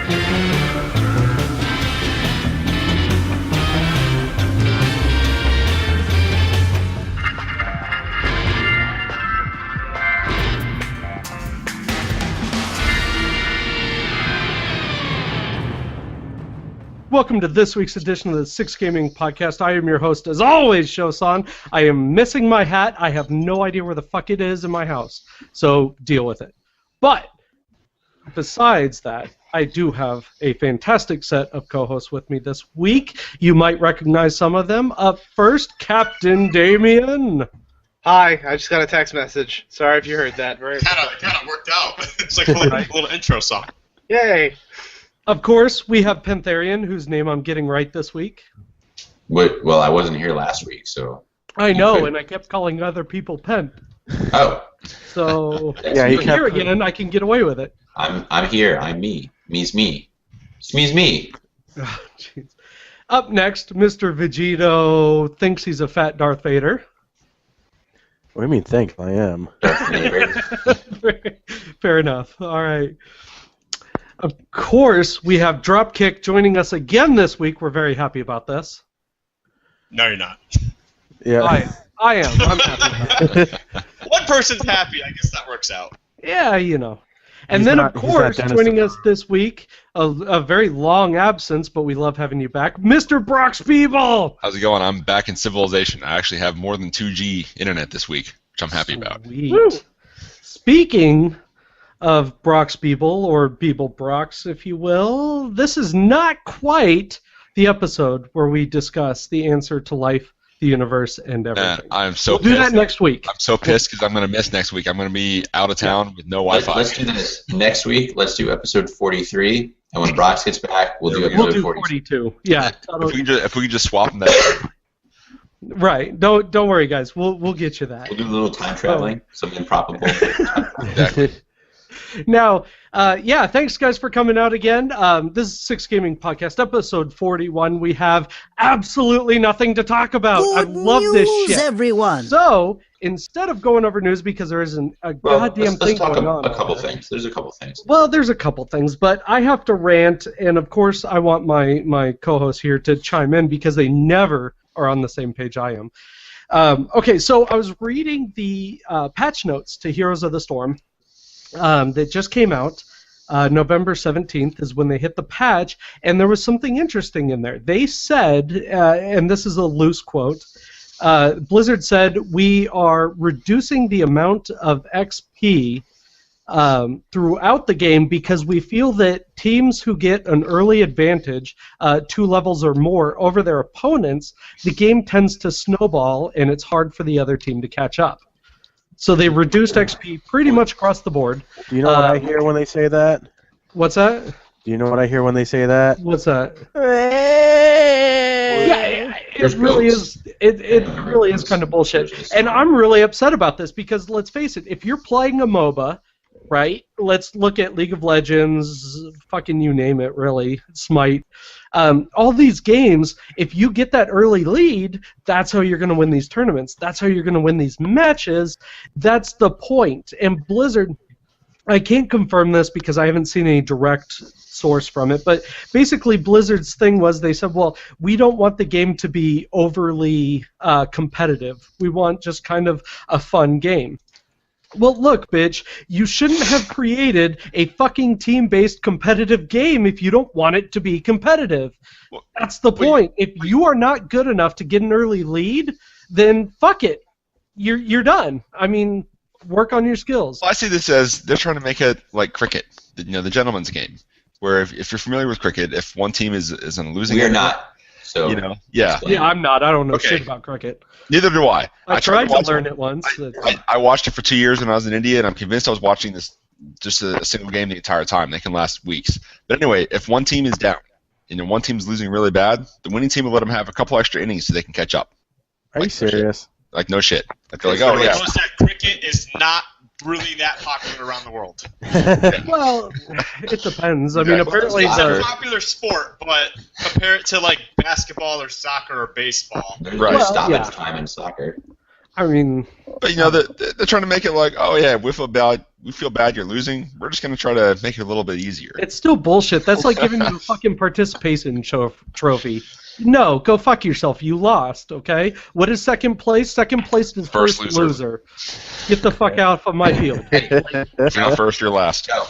Welcome to this week's edition of the Six Gaming Podcast. I am your host, as always, Showsan. I am missing my hat. I have no idea where the fuck it is in my house, so deal with it. But besides that, I do have a fantastic set of co-hosts with me this week. You might recognize some of them. Up first, CptDamien. Hi, I just got a text message. Sorry if you heard that. Kind of worked out. It's like a little intro song. Yay! Of course, we have Pentharian, whose name I'm getting right this week. Well, I wasn't here last week, so... I know, and I kept calling other people Pen. Oh. So, Yeah, if you're here again, I can get away with it. I'm here. I'm me. Me's me. Me's me. Oh, jeez. Up next, Mr. Vegetto thinks he's a fat Darth Vader. What do you mean, think? I am. Fair enough. All right. Of course, we have Dropkick joining us again this week. We're very happy about this. No, you're not. Yeah. I am. I'm happy about it. One person's happy. I guess that works out. Yeah, you know. And He's then, not- of course, he's not joining Dennis. us this week, a very long absence, but we love having you back, Mr. Broxbeeble! How's it going? I'm back in Civilization. I actually have more than 2G internet this week, which I'm happy about. Sweet. Woo. Speaking of Broxbeeble, or Beeble Brox, if you will, this is not quite the episode where we discuss the answer to life, the universe, and everything. I'm so we'll pissed. do that next week. I'm so pissed because I'm going to miss next week. I'm going to be out of town with no Wi-Fi. Let's do this next week. Let's do episode 43, and when Brox gets back, we'll do episode We'll do 42. 42. Yeah. If we could just swap them that. Right. Don't worry, guys. We'll get you that. We'll do a little time traveling, some improbable. Exactly. Now, thanks guys for coming out again. This is Six Gaming Podcast, episode 41. We have absolutely nothing to talk about. I love this shit. Everyone. So, instead of going over news, because there isn't a goddamn let's thing talk going on. a couple things. There's a couple things. Well, there's a couple things, but I have to rant, and of course I want my co-hosts here to chime in because they never are on the same page I am. Okay, so I was reading the patch notes to Heroes of the Storm that just came out. November 17th is when they hit the patch, and there was something interesting in there. They said, and this is a loose quote, Blizzard said, "We are reducing the amount of XP throughout the game because we feel that teams who get an early advantage, 2 levels or more, over their opponents, the game tends to snowball, and it's hard for the other team to catch up." So they reduced XP pretty much across the board. Do you know what I hear when they say that? What's that? Do you know what I hear when they say that? What's that? Yeah, it really is. It really is kind of bullshit. And I'm really upset about this because let's face it, if you're playing a MOBA, right? Let's look at League of Legends, fucking you name it, really, Smite. All these games, if you get that early lead, that's how you're going to win these tournaments. That's how you're going to win these matches. That's the point. And Blizzard, I can't confirm this because I haven't seen any direct source from it, but basically Blizzard's thing was they said, well, we don't want the game to be overly competitive. We want just kind of a fun game. Well, look, bitch, you shouldn't have created a fucking team-based competitive game if you don't want it to be competitive. That's the point. If you are not good enough to get an early lead, then fuck it. You're done. I mean, work on your skills. Well, I see this as they're trying to make it like cricket, the gentleman's game, where if you're familiar with cricket, if one team is in a losing We're end, not. So Yeah, I'm not. I don't know shit about cricket. Neither do I. I tried to learn it once. I watched it for 2 years when I was in India, and I'm convinced I was watching this just a single game the entire time. They can last weeks. But anyway, if one team is down and one team's losing really bad, the winning team will let them have a couple extra innings so they can catch up. Are you serious? Like, no shit. Like, they're like, oh, yeah. Notice that cricket is not really that popular around the world. Well, it depends. I mean, apparently It's a popular sport, but compare it to like basketball or soccer or baseball. there's Right. no Well, stoppage yeah. time in soccer. I mean, But, they're trying to make it like, oh, yeah, with about we feel bad you're losing. We're just going to try to make it a little bit easier. It's still bullshit. That's like giving you a fucking participation trophy. No, go fuck yourself. You lost, okay? What is second place? Second place is first loser. Get the fuck out of my field. If you're not first, you're last. Go.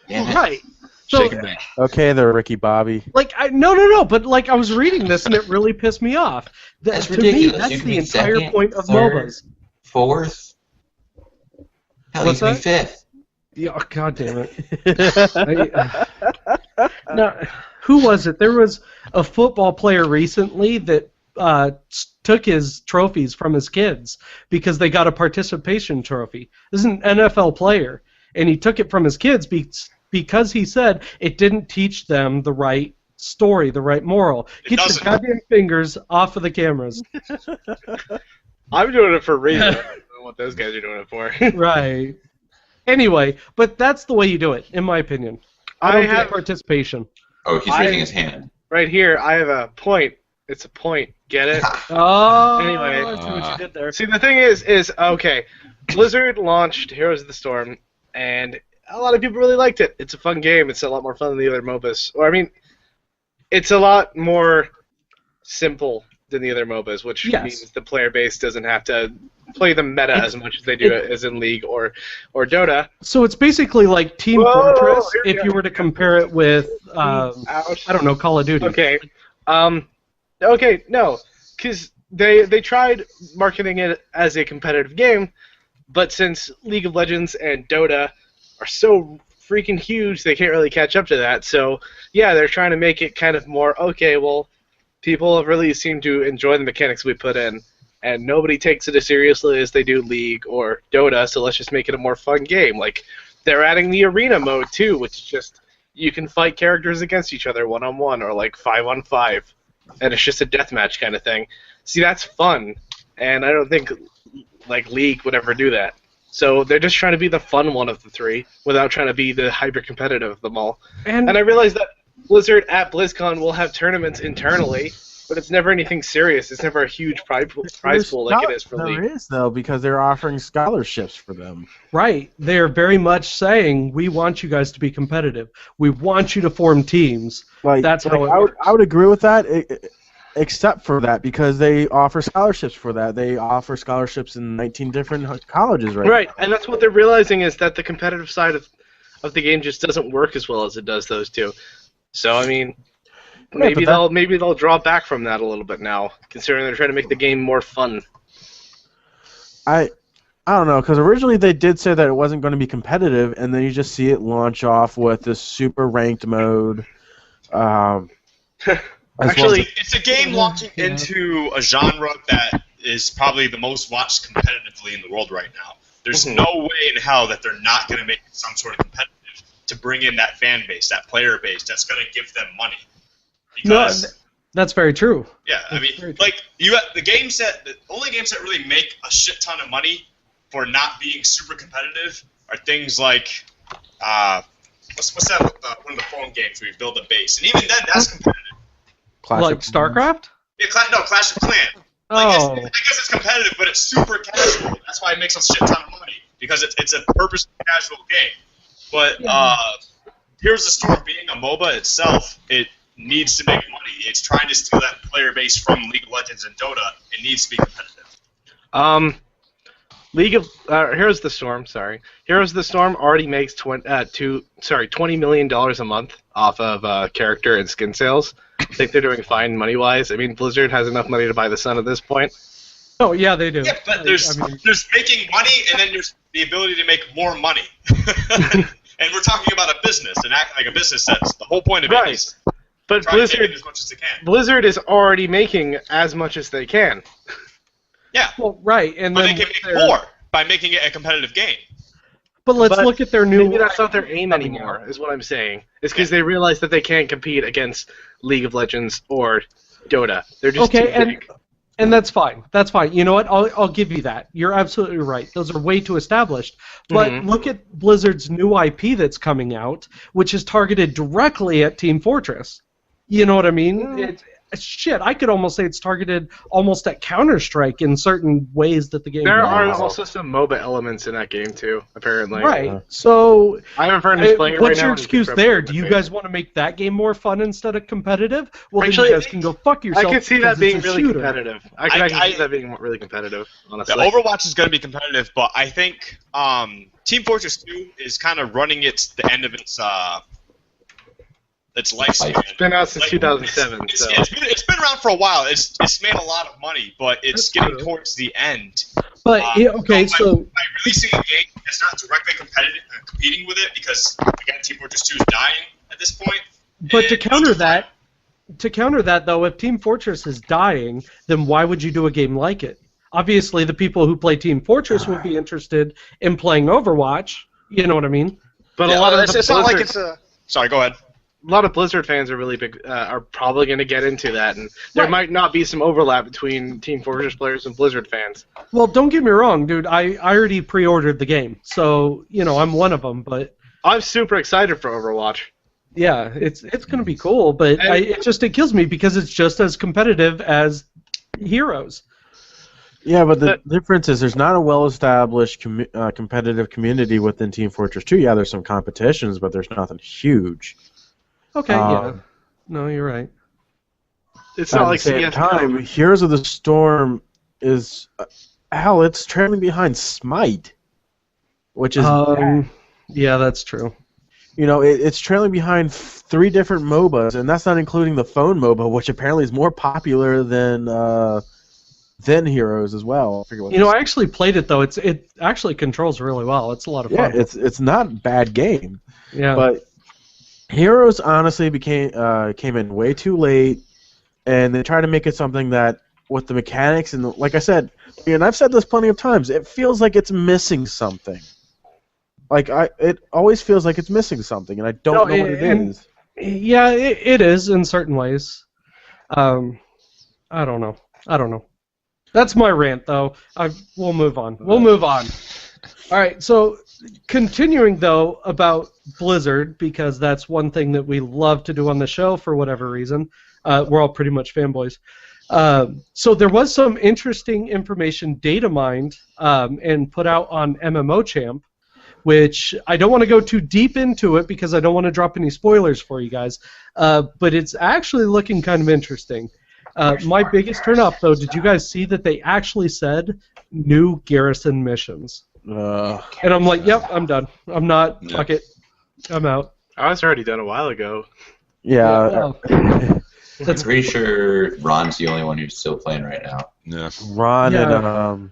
Damn it. Right. So, Shake and bake. Okay, there, Ricky Bobby. like, no, but like I was reading this and it really pissed me off. That's to ridiculous. me, that's You can the be entire second, point of third. MOBAs. Fourth. Hell, What's you can that? be fifth. Yeah, oh, God damn it. Now, who was it? There was a football player recently that took his trophies from his kids because they got a participation trophy. This is an NFL player, and he took it from his kids because he said it didn't teach them the right story, the right moral. Get your goddamn fingers off of the cameras. I'm doing it for a reason. I don't know what those guys are doing it for. Right. Anyway, but that's the way you do it, in my opinion. I don't get participation. Oh, he's raising his hand. Right here, I have a point. It's a point. Get it? Oh, Anyway. I see what you did there. See, the thing is okay. Blizzard launched Heroes of the Storm, and a lot of people really liked it. It's a fun game. It's a lot more fun than the other MOBAs. Or I mean, it's a lot more simple than the other MOBAs, which means the player base doesn't have to play the meta as much as they do as in League or Dota. So it's basically like Team Fortress if you were to compare it with, I don't know, Call of Duty. Okay. Okay, no, because they tried marketing it as a competitive game, but since League of Legends and Dota are so freaking huge, they can't really catch up to that. So, yeah, they're trying to make it kind of more, okay, well, people have really seemed to enjoy the mechanics we put in, and nobody takes it as seriously as they do League or Dota, so let's just make it a more fun game. Like, they're adding the arena mode, too, which is just, you can fight characters against each other one-on-one or, like, 5-on-5, and it's just a deathmatch kind of thing. See, that's fun, and I don't think, like, League would ever do that. So they're just trying to be the fun one of the three without trying to be the hyper-competitive of them all. And I realize that Blizzard at BlizzCon will have tournaments internally, but it's never anything serious. It's never a huge prize pool like it is for League. There is, though, because they're offering scholarships for them. Right. They're very much saying, we want you guys to be competitive. We want you to form teams. Like, That's how it works. I would agree with that, except for that, because they offer scholarships for that. They offer scholarships in 19 different colleges right now. And that's what they're realizing is that the competitive side of the game just doesn't work as well as it does those two. So, I mean, maybe they'll draw back from that a little bit now, considering they're trying to make the game more fun. I don't know, because originally they did say that it wasn't going to be competitive, and then you just see it launch off with this super ranked mode. Actually, it's a game launching into a genre that is probably the most watched competitively in the world right now. There's no way in hell that they're not going to make it some sort of competitive to bring in that fan base, that player base that's going to give them money. Because, no, that's very true. Yeah, I mean, like the only games that really make a shit ton of money for not being super competitive are things like what's that? One of the phone games where you build a base, and even then, that's competitive. Like StarCraft? Yeah, Clash of Clans. I guess it's competitive, but it's super casual. That's why it makes a shit ton of money, because it's a purposely casual game. But Heroes of the Storm being a MOBA itself, it needs to make money. It's trying to steal that player base from League of Legends and Dota. It needs to be competitive. Heroes of the Storm. Sorry, Heroes of the Storm already makes $20 million a month off of character and skin sales. I think they're doing fine money-wise. I mean, Blizzard has enough money to buy the sun at this point. Oh yeah, they do. Yeah, but there's making money, and then there's the ability to make more money. And we're talking about a business and acting like a business sense. The whole point of it is but try to make as much as they can. Blizzard is already making as much as they can. Yeah. Well, right, and but then they can make more by making it a competitive game. But let's look at their new. Maybe that's not their aim anymore, is what I'm saying. It's because they realize that they can't compete against League of Legends or Dota. They're just too big. And that's fine. That's fine. You know what? I'll give you that. You're absolutely right. Those are way too established. But look at Blizzard's new IP that's coming out, which is targeted directly at Team Fortress. You know what I mean? shit, I could almost say it's targeted almost at Counter-Strike in certain ways that the game There does. are also some MOBA elements in that game too, apparently. Right. So I have a friend who's playing it right what's now. your and he's excuse been there? frustrated Do you with me. guys want to make that game more fun instead of competitive? Well, Actually, then you guys can go fuck I yourself. can see because that being it's a really shooter. competitive. I can see that being really competitive, honestly. The Overwatch is going to be competitive, but I think Team Fortress 2 is kind of running the end of its lifespan. It's been out since 2007. So. It's been around for a while. It's made a lot of money, but it's That's getting true. towards the end. But okay, so by releasing a game that's not directly competing with it, because again, Team Fortress 2 is dying at this point. but to counter that though, if Team Fortress is dying, then why would you do a game like it? Obviously, the people who play Team Fortress would be interested in playing Overwatch. You know what I mean? But Yeah, a lot of it's not like it's Blizzard, a. Sorry, go ahead. a lot of Blizzard fans are really big. Are probably going to get into that, and there might not be some overlap between Team Fortress players and Blizzard fans. Well, don't get me wrong, dude. I already pre-ordered the game, so I'm one of them. But I'm super excited for Overwatch. yeah, it's gonna be cool. But it kills me because it's just as competitive as Heroes. Yeah, but the difference is there's not a well-established competitive community within Team Fortress 2. Yeah, there's some competitions, but there's nothing huge. Okay, yeah. No, you're right. It's At not the like same CS. time, Heroes of the Storm is it's trailing behind Smite, which is bad. Yeah, that's true. It's trailing behind 3 different MOBAs, and that's not including the phone MOBA, which apparently is more popular than Heroes as well. I forget what I actually played it though. It actually controls really well. It's a lot of fun. yeah, it's not a bad game. Yeah. But Heroes honestly came in way too late, and they tried to make it something that with the mechanics and like I said, and I've said this plenty of times, it feels like it's missing something. It always feels like it's missing something, and I don't know what it is. Yeah, it is in certain ways. I don't know. That's my rant, though. We'll move on. All right, so continuing, though, about Blizzard, because that's one thing that we love to do on the show for whatever reason. We're all pretty much fanboys. So there was some interesting information data mined and put out on MMO Champ, which I don't want to go too deep into it because I don't want to drop any spoilers for you guys, but it's actually looking kind of interesting. My biggest turn off, though, did you guys see that they actually said new garrison missions? And I'm like, yep, I'm done. I'm not. Fuck it. I'm out. I was already done a while ago. Yeah. I'm pretty sure Ron's the only one who's still playing right now. Yeah. Ron and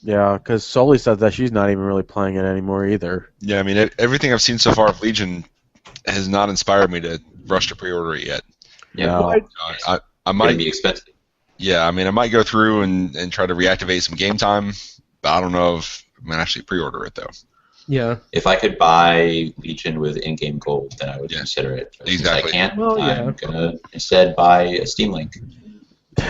because Sully said that she's not even really playing it anymore either. Yeah, I mean, everything I've seen so far of Legion has not inspired me to rush to pre-order it yet. Yeah, No. I might might be expensive. Yeah, I mean, I might go through and try to reactivate some game time, but I don't know if I'm going to actually pre-order it, though. Yeah. If I could buy Legion with in-game gold, then I would consider it. But Exactly. Since I can't, Well, yeah. I'm going to instead buy a Steam Link.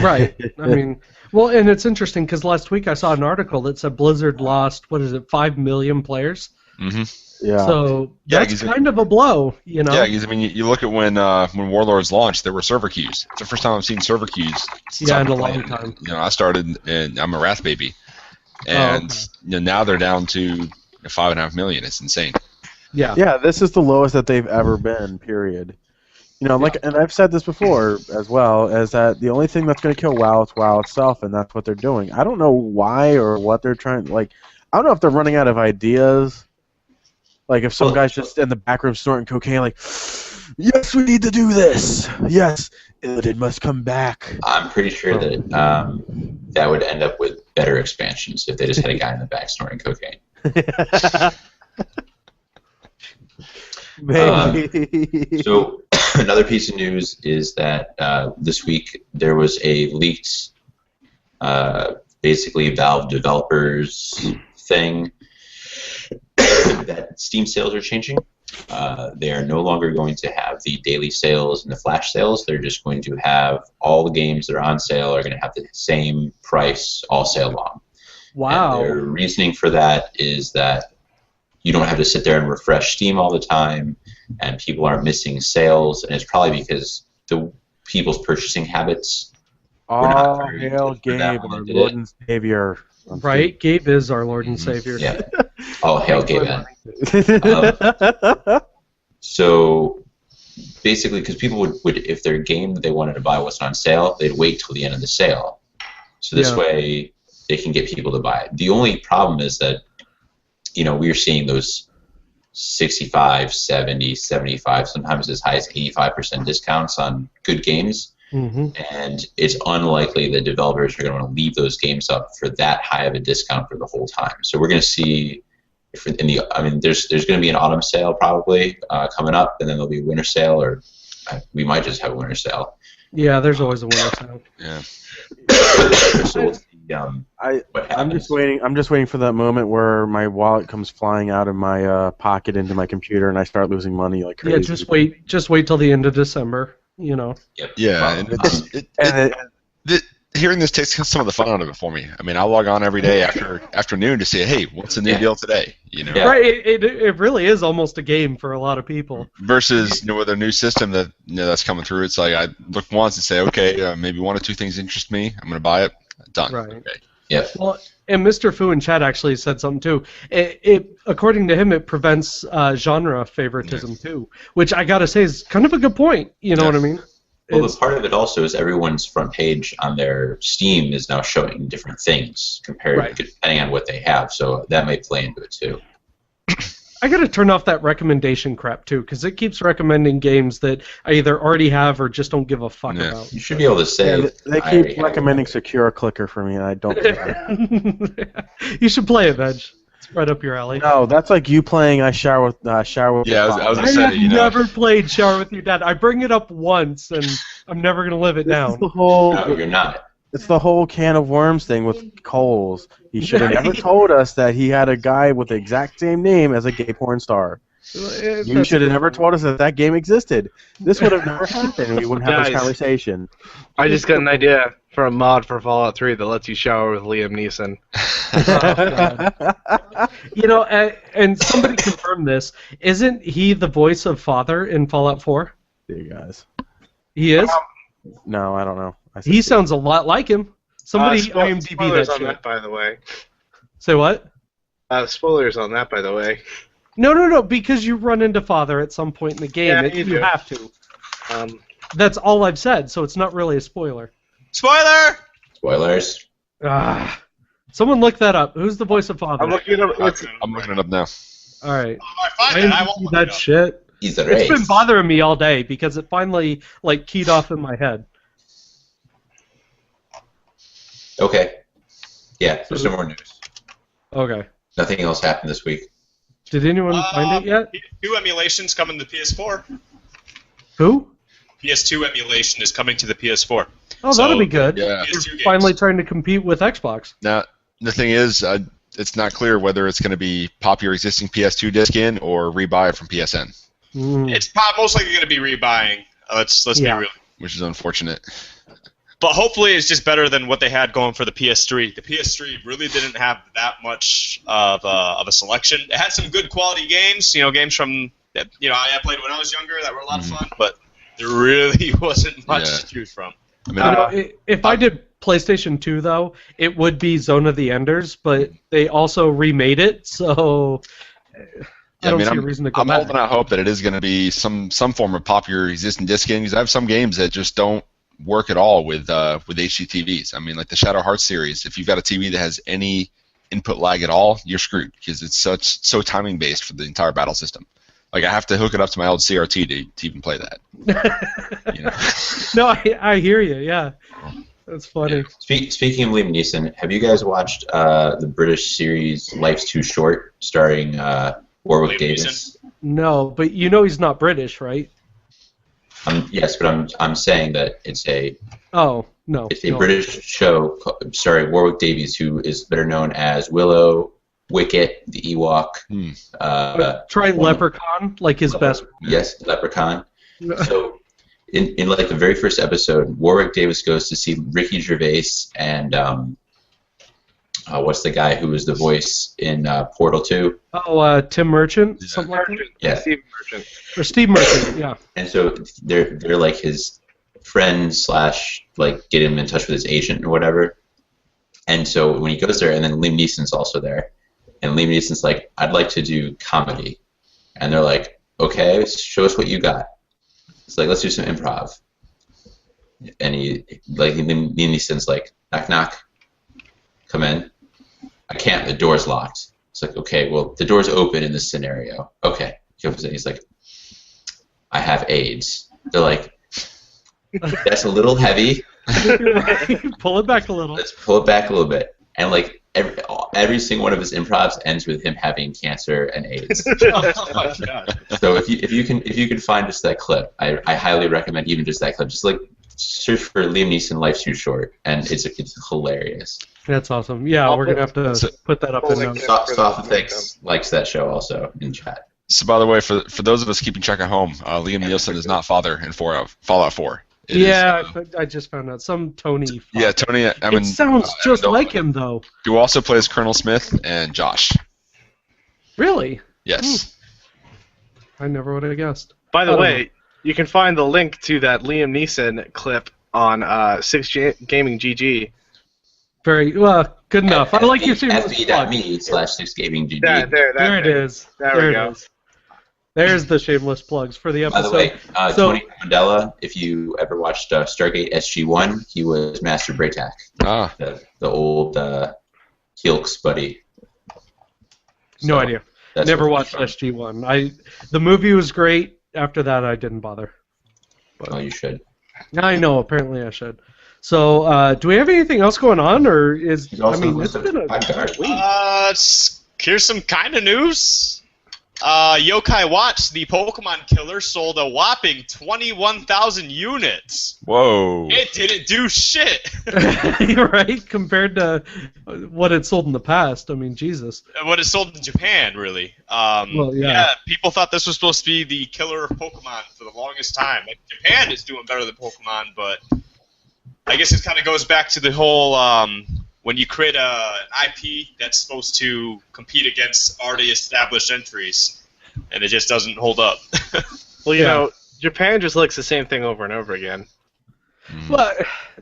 Right. I mean, well, and it's interesting because last week I saw an article that said Blizzard lost, 5 million players? Mm-hmm. Yeah. So Yeah, that's kind of a blow, Yeah, because I mean, you look at when Warlords launched, there were server queues. It's the first time I've seen server queues. Since Yeah, I've in a been long playing. time. I started, and I'm a Wrath baby, and now they're down to 5.5 million. It's insane. Yeah. Yeah, this is the lowest that they've ever been, period. And I've said this before as well, is that the only thing that's going to kill WoW is WoW itself, and that's what they're doing. I don't know why or what they're trying, I don't know if they're running out of ideas. If some guy's just in the back room snorting cocaine, yes, we need to do this. Yes, Illidan must come back. I'm pretty sure that that would end up with better expansions if they just had a guy in the back snorting cocaine. Maybe. So another piece of news is that this week there was a leaked, basically Valve developers thing that Steam sales are changing. They are no longer going to have the daily sales and the flash sales. They're just going to have all the games that are on sale are going to have the same price all sale long. Wow. And their reasoning for that is that you don't have to sit there and refresh Steam all the time, and people aren't missing sales, and it's probably because the people's purchasing habits. Oh, not very hail good for that Gabe, when our they did Lord it. and Savior. Right? Gabe is our Lord and Savior. Yeah. Oh, hail Gabe. Man. Steve. So basically, because people would, if their game that they wanted to buy wasn't on sale, they'd wait till the end of the sale. So this way, they can get people to buy it. The only problem is that, we're seeing those 65, 70, 75, sometimes as high as 85% discounts on good games. Mm-hmm. And it's unlikely that developers are going to want to leave those games up for that high of a discount for the whole time. So we're going to see, there's going to be an autumn sale probably coming up, and then there'll be a winter sale, or we might just have a winter sale. Yeah, there's always a winter sale. Yeah. So we'll see, what I'm happens. just waiting for that moment where my wallet comes flying out of my pocket into my computer and I start losing money like crazy. Yeah, just wait till the end of December. Yep. Yeah, and hearing this takes some of the fun out of it for me. I mean, I'll log on every day afternoon to say, hey, what's the new deal today? Yeah. Right, it really is almost a game for a lot of people. Versus with a new system that that's coming through, it's like I look once and say, okay, maybe one or two things interest me. I'm going to buy it. Done. Right. Okay. Yeah. Well, and Mr. Fu in chat actually said something too. It according to him, it prevents genre favoritism too, which I gotta say is kind of a good point. You know what I mean? Well, the part of it also is everyone's front page on their Steam is now showing different things compared depending on what they have, so that may play into it too. I gotta turn off that recommendation crap too, because it keeps recommending games that I either already have or just don't give a fuck about. You should be able to say. Yeah, they keep recommending Secure Clicker for me, and I don't. You should play it, Veg. It's right up your alley. No, that's like you playing I shower with. Yeah, I was I gonna say, have never played Shower with Your Dad. I bring it up once, and I'm never gonna live it down. No, you're not. It's the whole can of worms thing with Coles. He should have never told us that he had a guy with the exact same name as a gay porn star. You should have never told us that game existed. This would have never happened. We wouldn't have this conversation. I just got an idea for a mod for Fallout 3 that lets you shower with Liam Neeson. And somebody confirmed this. Isn't he the voice of Father in Fallout 4? You guys. He is? No, I don't know. He sounds a lot like him. Somebody IMDb spoilers that on shit. that, by the way. Say what? Spoilers on that, by the way. No, because you run into Father at some point in the game. Yeah, you have to. That's all I've said, so it's not really a spoiler. Spoiler! Spoilers. Someone look that up. Who's the voice of Father? I'm looking it up. I'm looking it up now. All right. Oh, I find it. I won't look that it up. shit. He's a It's race. been bothering me all day because it finally keyed off in my head. Okay. Yeah, there's no more news. Okay. Nothing else happened this week. Did anyone find it yet? PS2 emulation's coming to PS4. Who? PS2 emulation is coming to the PS4. Oh, that'll be good. Yeah. PS2 They're games. finally trying to compete with Xbox. Now, the thing is, it's not clear whether it's going to be pop your existing PS2 disc in or rebuy it from PSN, It's most likely going to be rebuying. Let's be real. which is unfortunate. But hopefully it's just better than what they had going for the PS3. The PS3 really didn't have that much of a selection. It had some good quality games, games from I played when I was younger that were a lot of fun, but there really wasn't much to choose from. I mean, If I did PlayStation 2, though, it would be Zone of the Enders, but they also remade it, so I don't see a reason to go I'm back. holding out hope that it is going to be some form of pop your existing disc in, because I have some games that just don't work at all with HD TVs. I mean, like the Shadow Hearts series, if you've got a TV that has any input lag at all, you're screwed, because it's so timing based for the entire battle system. Like, I have to hook it up to my old CRT to even play that. No, I hear you. Yeah, that's funny. Yeah. Speaking of Liam Neeson, have you guys watched the British series Life's Too Short, starring Warwick Liam Davis? No, but he's not British, right? Yes, but I'm saying that it's a British show starring Warwick Davies, who is better known as Willow, Wicket, the Ewok. Try Leprechaun, like his best. Yes, Leprechaun. So, in like the very first episode, Warwick Davis goes to see Ricky Gervais and what's the guy who was the voice in Portal 2? Oh, Tim Merchant, something like that. Yeah. Steve Merchant. Or Steve Merchant, yeah. And so they're like his friend / like get him in touch with his agent or whatever. And so when he goes there, and then Liam Neeson's also there, and Liam Neeson's like, I'd like to do comedy, and they're like, okay, show us what you got. It's like, let's do some improv. And Liam Neeson's like, knock knock, come in. I can't, the door's locked. It's like, okay, well, the door's open in this scenario. Okay. He comes in, he's like, I have AIDS. They're like, that's a little heavy. Pull it back a little. Let's pull it back a little bit. And like every single one of his improvs ends with him having cancer and AIDS. Oh my god. So if you can find just that clip, I highly recommend even just that clip. Just like search for Liam Neeson Life's Too Short, and it's hilarious. That's awesome. Yeah, we're gonna have to put that up in notes. Soft Effects likes that show also in chat. So by the way, for those of us keeping track at home, Liam Neeson is not father in Fallout 4. I just found out some Tony. Yeah, Tony. It sounds just like him though. Who also plays Colonel Smith and Josh. Really? Yes. I never would have guessed. By the way, you can find the link to that Liam Neeson clip on 6Gaming GG. Very well, good enough. I like your FB.me/6GamingGG. There it is. There we go. There's the shameless plugs for the episode. By the way, Tony Mandela, if you ever watched Stargate SG-1, he was Master Braytak. Ah. The old Keelks buddy. No idea. Never watched SG-1. The movie was great. After that, I didn't bother. Well, you should. I know. Apparently, I should. So, do we have anything else going on, or is? I mean, it's been a week. Here's some kind of news. Yokai Watch, the Pokemon killer, sold a whopping 21,000 units. Whoa. It didn't do shit. Right? Compared to what it sold in the past. I mean, Jesus. What it sold in Japan, really. Well, yeah. People thought this was supposed to be the killer of Pokemon for the longest time. Like, Japan is doing better than Pokemon, but I guess it kind of goes back to the whole... when you create an IP that's supposed to compete against already established entries, and it just doesn't hold up. Well, you know, Japan just likes the same thing over and over again. Well,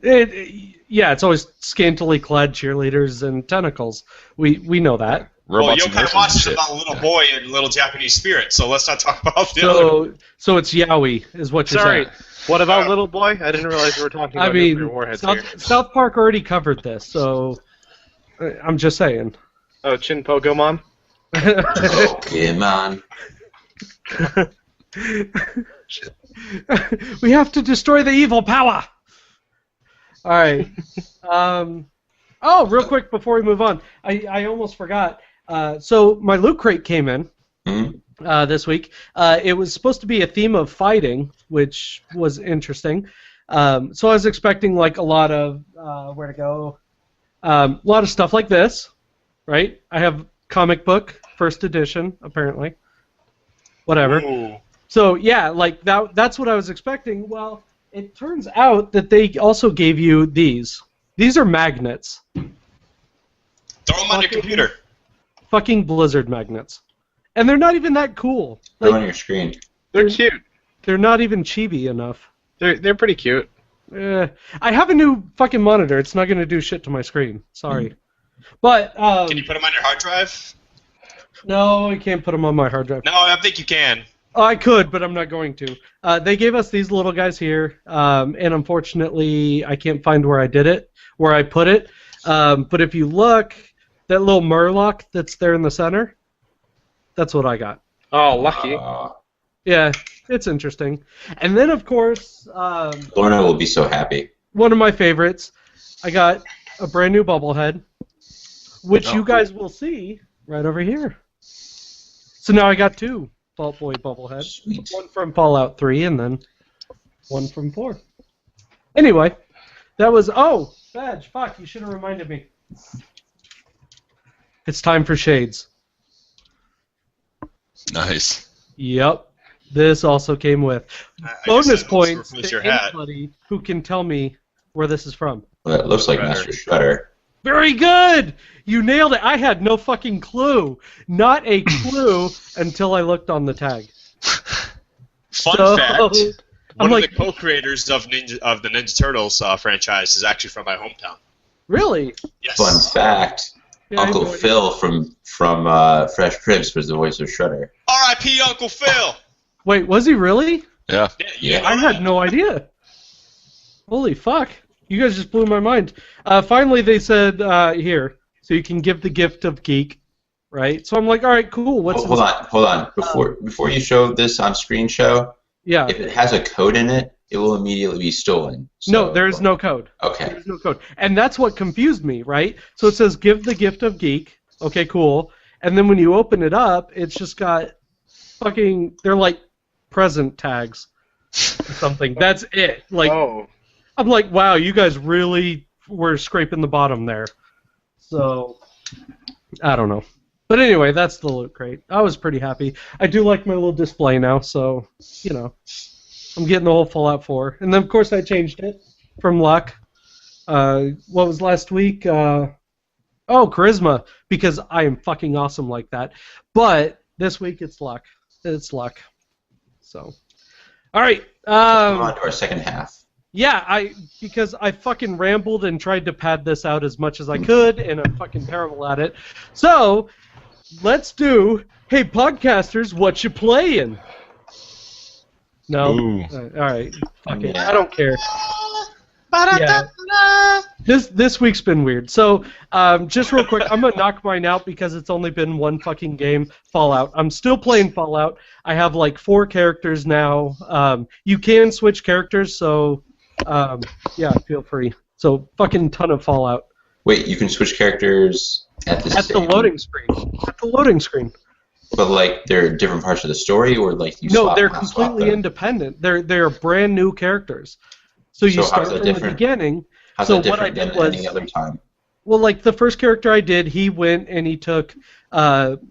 it's always scantily clad cheerleaders and tentacles. We know that. Well, Yokai Watch is about a little boy and little Japanese spirit, so let's not talk about the other. So it's yaoi, is what you're saying. What about Little Boy? I didn't realize we were talking about nuclear warheads here. South Park already covered this, so I'm just saying. Oh, Chin Pokemon? Pokemon. We have to destroy the evil power! Alright. Real quick before we move on, I almost forgot. So my Loot Crate came in. This week. It was supposed to be a theme of fighting, which was interesting. So I was expecting like a lot of where to go, a lot of stuff like this, right? I have comic book first edition apparently. Whatever. Ooh. So yeah, like that's what I was expecting. Well, it turns out that they also gave you these. These are magnets. Throw them on your computer. Fucking Blizzard magnets. And they're not even that cool. They're on your screen. They're cute. They're not even chibi enough. They're pretty cute. I have a new fucking monitor. It's not going to do shit to my screen. Sorry. But can you put them on your hard drive? No, I can't put them on my hard drive. No, I think you can. Oh, I could, but I'm not going to. They gave us these little guys here, and unfortunately, I can't find where I put it. But if you look, that little Murloc that's there in the center, that's what I got. Oh, lucky. Yeah, it's interesting. And then, of course... Lorna will be so happy. One of my favorites, I got a brand new Bubblehead, which you guys will see right over here. So now I got two Vault Boy Bubbleheads. Sweet. One from Fallout 3 and then one from 4. Anyway, that was... Oh, Badge, fuck, you should have reminded me. It's time for Shades. Nice. Yep. This also came with bonus points to your hat. anybody who can tell me where this is from. Well, that looks like Master Shredder. Very good! You nailed it. I had no fucking clue. Not a clue until I looked on the tag. Fun fact. One I'm of the co-creators of the Ninja Turtles franchise is actually from my hometown. really? Yes. Fun fact: Yeah, I Uncle know it. Phil from Fresh Prince was the voice of Shredder. R.I.P. Uncle Phil. Wait, was he really? Yeah. Yeah, Yeah. know I that? had no idea. Holy fuck! You guys just blew my mind. Finally, they said here, so you can give the gift of geek, right? So I'm like, all right, cool. What's Hold on. Before you show this on screen show, Yeah. if it has a code in it, it will immediately be stolen. So, No, there is no code. Okay. There's no code. And that's what confused me, right? So it says give the gift of geek. Okay, cool. And then when you open it up, it's just got fucking, they're like present tags or something. That's it. Like, Oh. I'm like, wow, you guys really were scraping the bottom there. So, I don't know. But anyway, that's the loot crate. I was pretty happy. I do like my little display now, so, you know. I'm getting the whole Fallout 4. And then, of course, I changed it from luck. What was last week? Charisma, because I am fucking awesome like that. But this week, it's luck. It's luck. So, all right. On to our second half. Yeah, because I fucking rambled and tried to pad this out as much as I could, and I'm fucking terrible at it. So, let's do, hey, podcasters, what you playing? No? Ooh. All right. Fuck it. Yeah. I don't care. Yeah. This week's been weird. So, just real quick, I'm going to knock mine out because it's only been one fucking game, Fallout. I'm still playing Fallout. I have like 4 characters now. You can switch characters, so, yeah, feel free. So, fucking ton of Fallout. Wait, you can switch characters at the At the loading screen. At the loading screen. But like they're different parts of the story, or like you No, swap they're them, swap completely them? independent. They're brand new characters. So you So how's start that from the different? beginning. How's So that what I different did than was- any other time? Well, like the first character I did, he went and he took,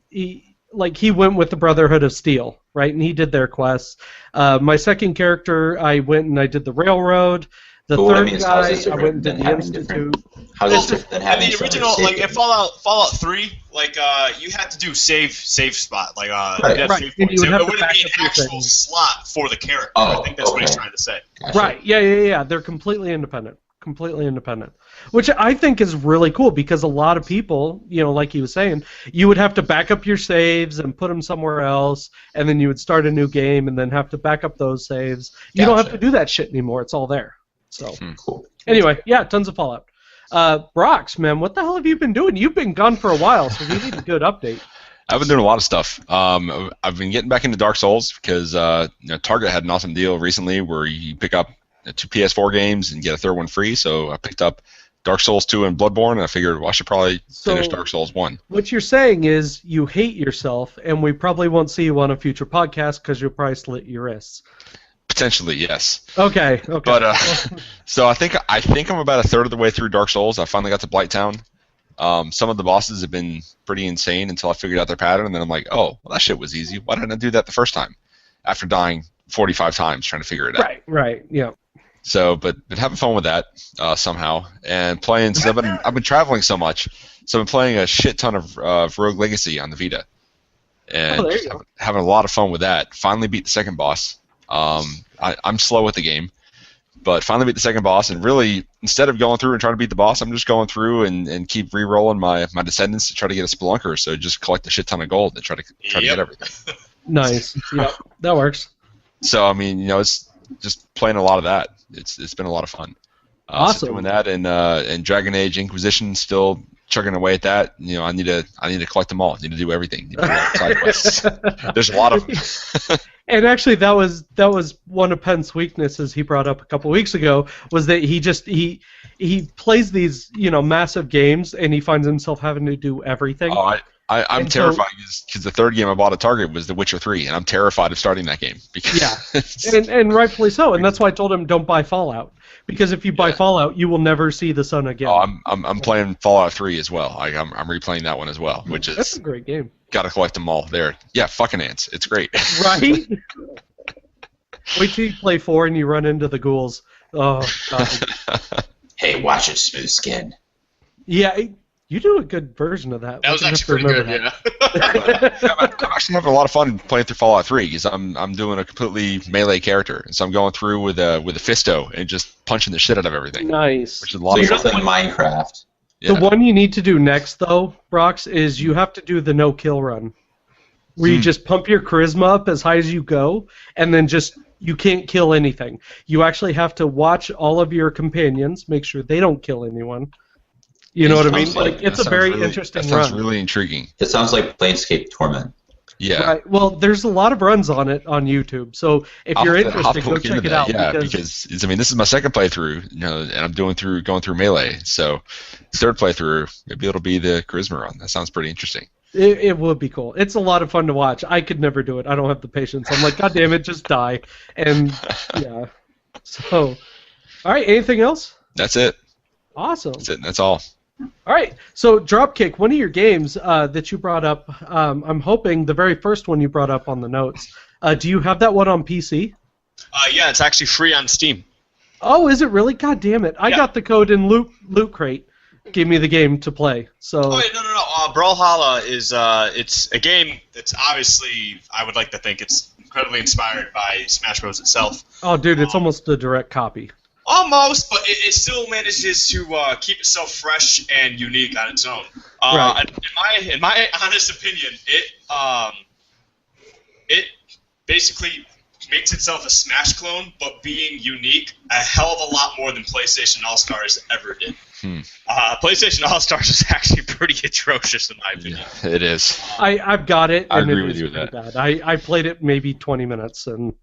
he went with the Brotherhood of Steel, right? And he did their quests. My second character, I went and I did the Railroad. The But what I third mean is, how's this guy, I went and different did than the having Institute. How's that different than having the some original, like in save? Fallout 3, like you had to do save spot, like Right. you have Right, save and points. you would have It to wouldn't back be up an your actual things. slot for the character. Oh, I think that's what he's okay. trying to say. Gotcha. Right, yeah. They're completely independent. Completely independent. Which I think is really cool because a lot of people, you know, like he was saying, you would have to back up your saves and put them somewhere else, and then you would start a new game and then have to back up those saves. You don't have Gotcha. to do that shit anymore. It's all there. So, Cool. anyway, yeah, tons of Fallout. Brox, man, what the hell have you been doing? You've been gone for a while, so we need a good update. I've been doing a lot of stuff. I've been getting back into Dark Souls because Target had an awesome deal recently where you pick up 2 PS4 games and get a third one free. So I picked up Dark Souls 2 and Bloodborne, and I figured, well, I should probably finish Dark Souls 1. What you're saying is you hate yourself, and we probably won't see you on a future podcast because you'll probably slit your wrists. Potentially, yes. Okay. But so I think I'm about a third of the way through Dark Souls. I finally got to Blighttown. Some of the bosses have been pretty insane until I figured out their pattern, and then I'm like, oh, well, that shit was easy. Why didn't I do that the first time? After dying 45 times trying to figure it out. Right, yeah. So, but having fun with that somehow, and playing. So I've been traveling so much, so I've been playing a shit ton of Rogue Legacy on the Vita, and there you just go. having a lot of fun with that. Finally beat the second boss. I'm slow with the game, but finally beat the second boss, and really, instead of going through and trying to beat the boss, I'm just going through and keep re-rolling my descendants to try to get a spelunker. So just collect a shit ton of gold and try to get everything. Nice. Yeah, that works. So I mean, it's just playing a lot of that. It's been a lot of fun. Awesome. So doing that and Dragon Age Inquisition, still chugging away at that. I need to collect them all. I need to do everything. Need to do all the side quests. There's a lot of them. And actually, that was one of Penn's weaknesses he brought up a couple weeks ago, was that he plays these massive games and he finds himself having to do everything. Oh, I'm And terrified because the third game I bought at Target was The Witcher 3, and I'm terrified of starting that game. Because Yeah, and rightfully so. And that's why I told him don't buy Fallout, because if you buy Fallout, you will never see the sun again. Oh, I'm playing Fallout 3 as well. I'm replaying that one as well, which That's is a great game. got to collect them all there. Yeah, fucking ants. It's great. Right? Wait till you play 4 and you run into the ghouls. Oh, God. Hey, watch it, Smooth Skin. Yeah, You do a good version of that. That was I have to actually pretty good, remember yeah. I'm actually having a lot of fun playing through Fallout 3 because I'm doing a completely melee character, and so I'm going through with a fisto and just punching the shit out of everything, Nice. which is a lot So of you're fun. playing Minecraft. Yeah. The one you need to do next, though, Brox, is you have to do the no-kill run, where you just pump your charisma up as high as you go, and then you can't kill anything. You actually have to watch all of your companions, make sure they don't kill anyone. You know what I mean? Sounds like- Like, it's That a very sounds really- interesting That sounds run. really intriguing. It sounds like Planescape Torment. Yeah. Right. Well, there's a lot of runs on it on YouTube, so if you're I'll have interested, to go look check into it that, out. Yeah, because this is my second playthrough, and I'm going through melee. So third playthrough, maybe it'll be the charisma run. That sounds pretty interesting. It would be cool. It's a lot of fun to watch. I could never do it. I don't have the patience. I'm like, God damn it, just die. And yeah. So, all right. Anything else? That's it. Awesome. That's it. That's all. All right. So, Dropkick, one of your games that you brought up. I'm hoping the very first one you brought up on the notes. Do you have that one on PC? Yeah, it's actually free on Steam. Oh, is it really? God damn it! I Yeah. got the code in Loot Crate. Gave me the game to play. So. Oh wait, no. Brawlhalla is it's a game that's obviously, I would like to think it's incredibly inspired by Smash Bros. Itself. Oh, dude, it's almost a direct copy. Almost, but it still manages to keep itself fresh and unique on its own. Right. In my honest opinion, it basically makes itself a Smash clone, but being unique a hell of a lot more than PlayStation All-Stars ever did. PlayStation All-Stars is actually pretty atrocious in my opinion. Yeah, it is. I've got it. I and agree it with is you with pretty that. Bad. I played it maybe 20 minutes and.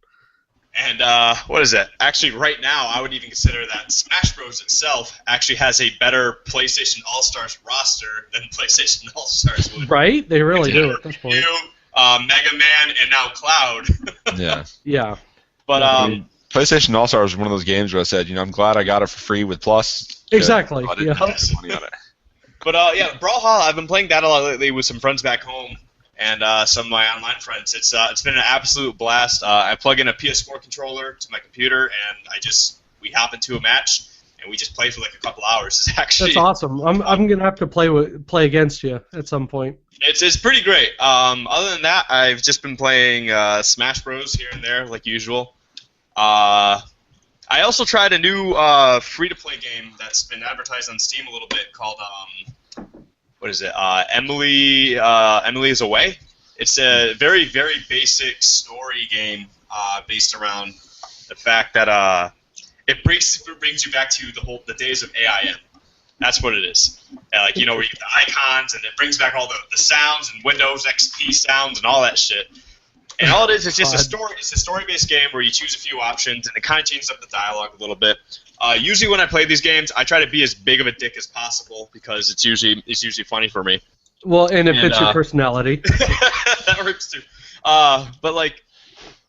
And what is it? Actually, right now, I would even consider that Smash Bros. Itself actually has a better PlayStation All-Stars roster than PlayStation All-Stars would. Right? They really do Consider at this point. you, Mega Man, and now Cloud. Yeah. Yeah. But PlayStation All-Stars was one of those games where I said, I'm glad I got it for free with Plus. Exactly. I didn't Yeah. have money on it. But yeah, Brawlhalla, I've been playing that a lot lately with some friends back home and some of my online friends. It's been an absolute blast. I plug in a PS4 controller to my computer, and we hop into a match, and we just play for like a couple hours. It's actually That's awesome. I'm gonna have to play against you at some point. it's pretty great. Other than that, I've just been playing Smash Bros. Here and there like usual. I also tried a new free-to-play game that's been advertised on Steam a little bit called what is it? Emily is Away. It's a very, very basic story game based around the fact that it brings you back to the days of AIM. That's what it is. Where you get the icons, and it brings back all the sounds and Windows XP sounds and all that shit. And all it is just a story. It's a story-based game where you choose a few options, and it kind of changes up the dialogue a little bit. Usually, when I play these games, I try to be as big of a dick as possible because it's usually funny for me. Well, and it fits your personality. That works too.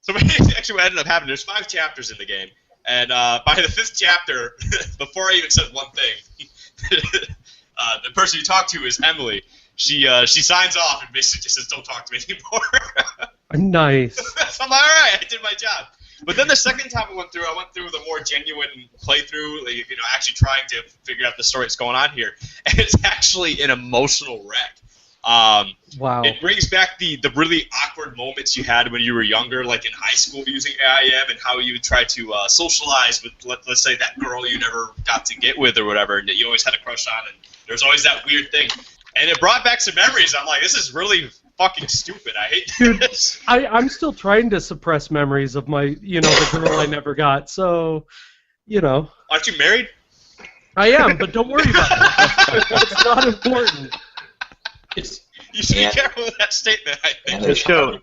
So actually, what ended up happening? There's 5 chapters in the game, and by the 5th chapter, before I even said one thing, the person you talk to is Emily. She signs off and basically just says, "Don't talk to me anymore." Nice. So I'm like, all right, I did my job. But then the second time I went through the more genuine playthrough, actually trying to figure out the story that's going on here, and it's actually an emotional wreck. Wow. It brings back the really awkward moments you had when you were younger, like in high school using AIM, and how you would try to socialize with, let's say, that girl you never got to get with or whatever, and that you always had a crush on, and there's always that weird thing. And it brought back some memories. I'm like, this is really fucking stupid. I hate this. I'm still trying to suppress memories of my, the girl I never got. So, Aren't you married? I am, but don't worry about it. It's not important. You should be careful with that statement, I think. Vegetto,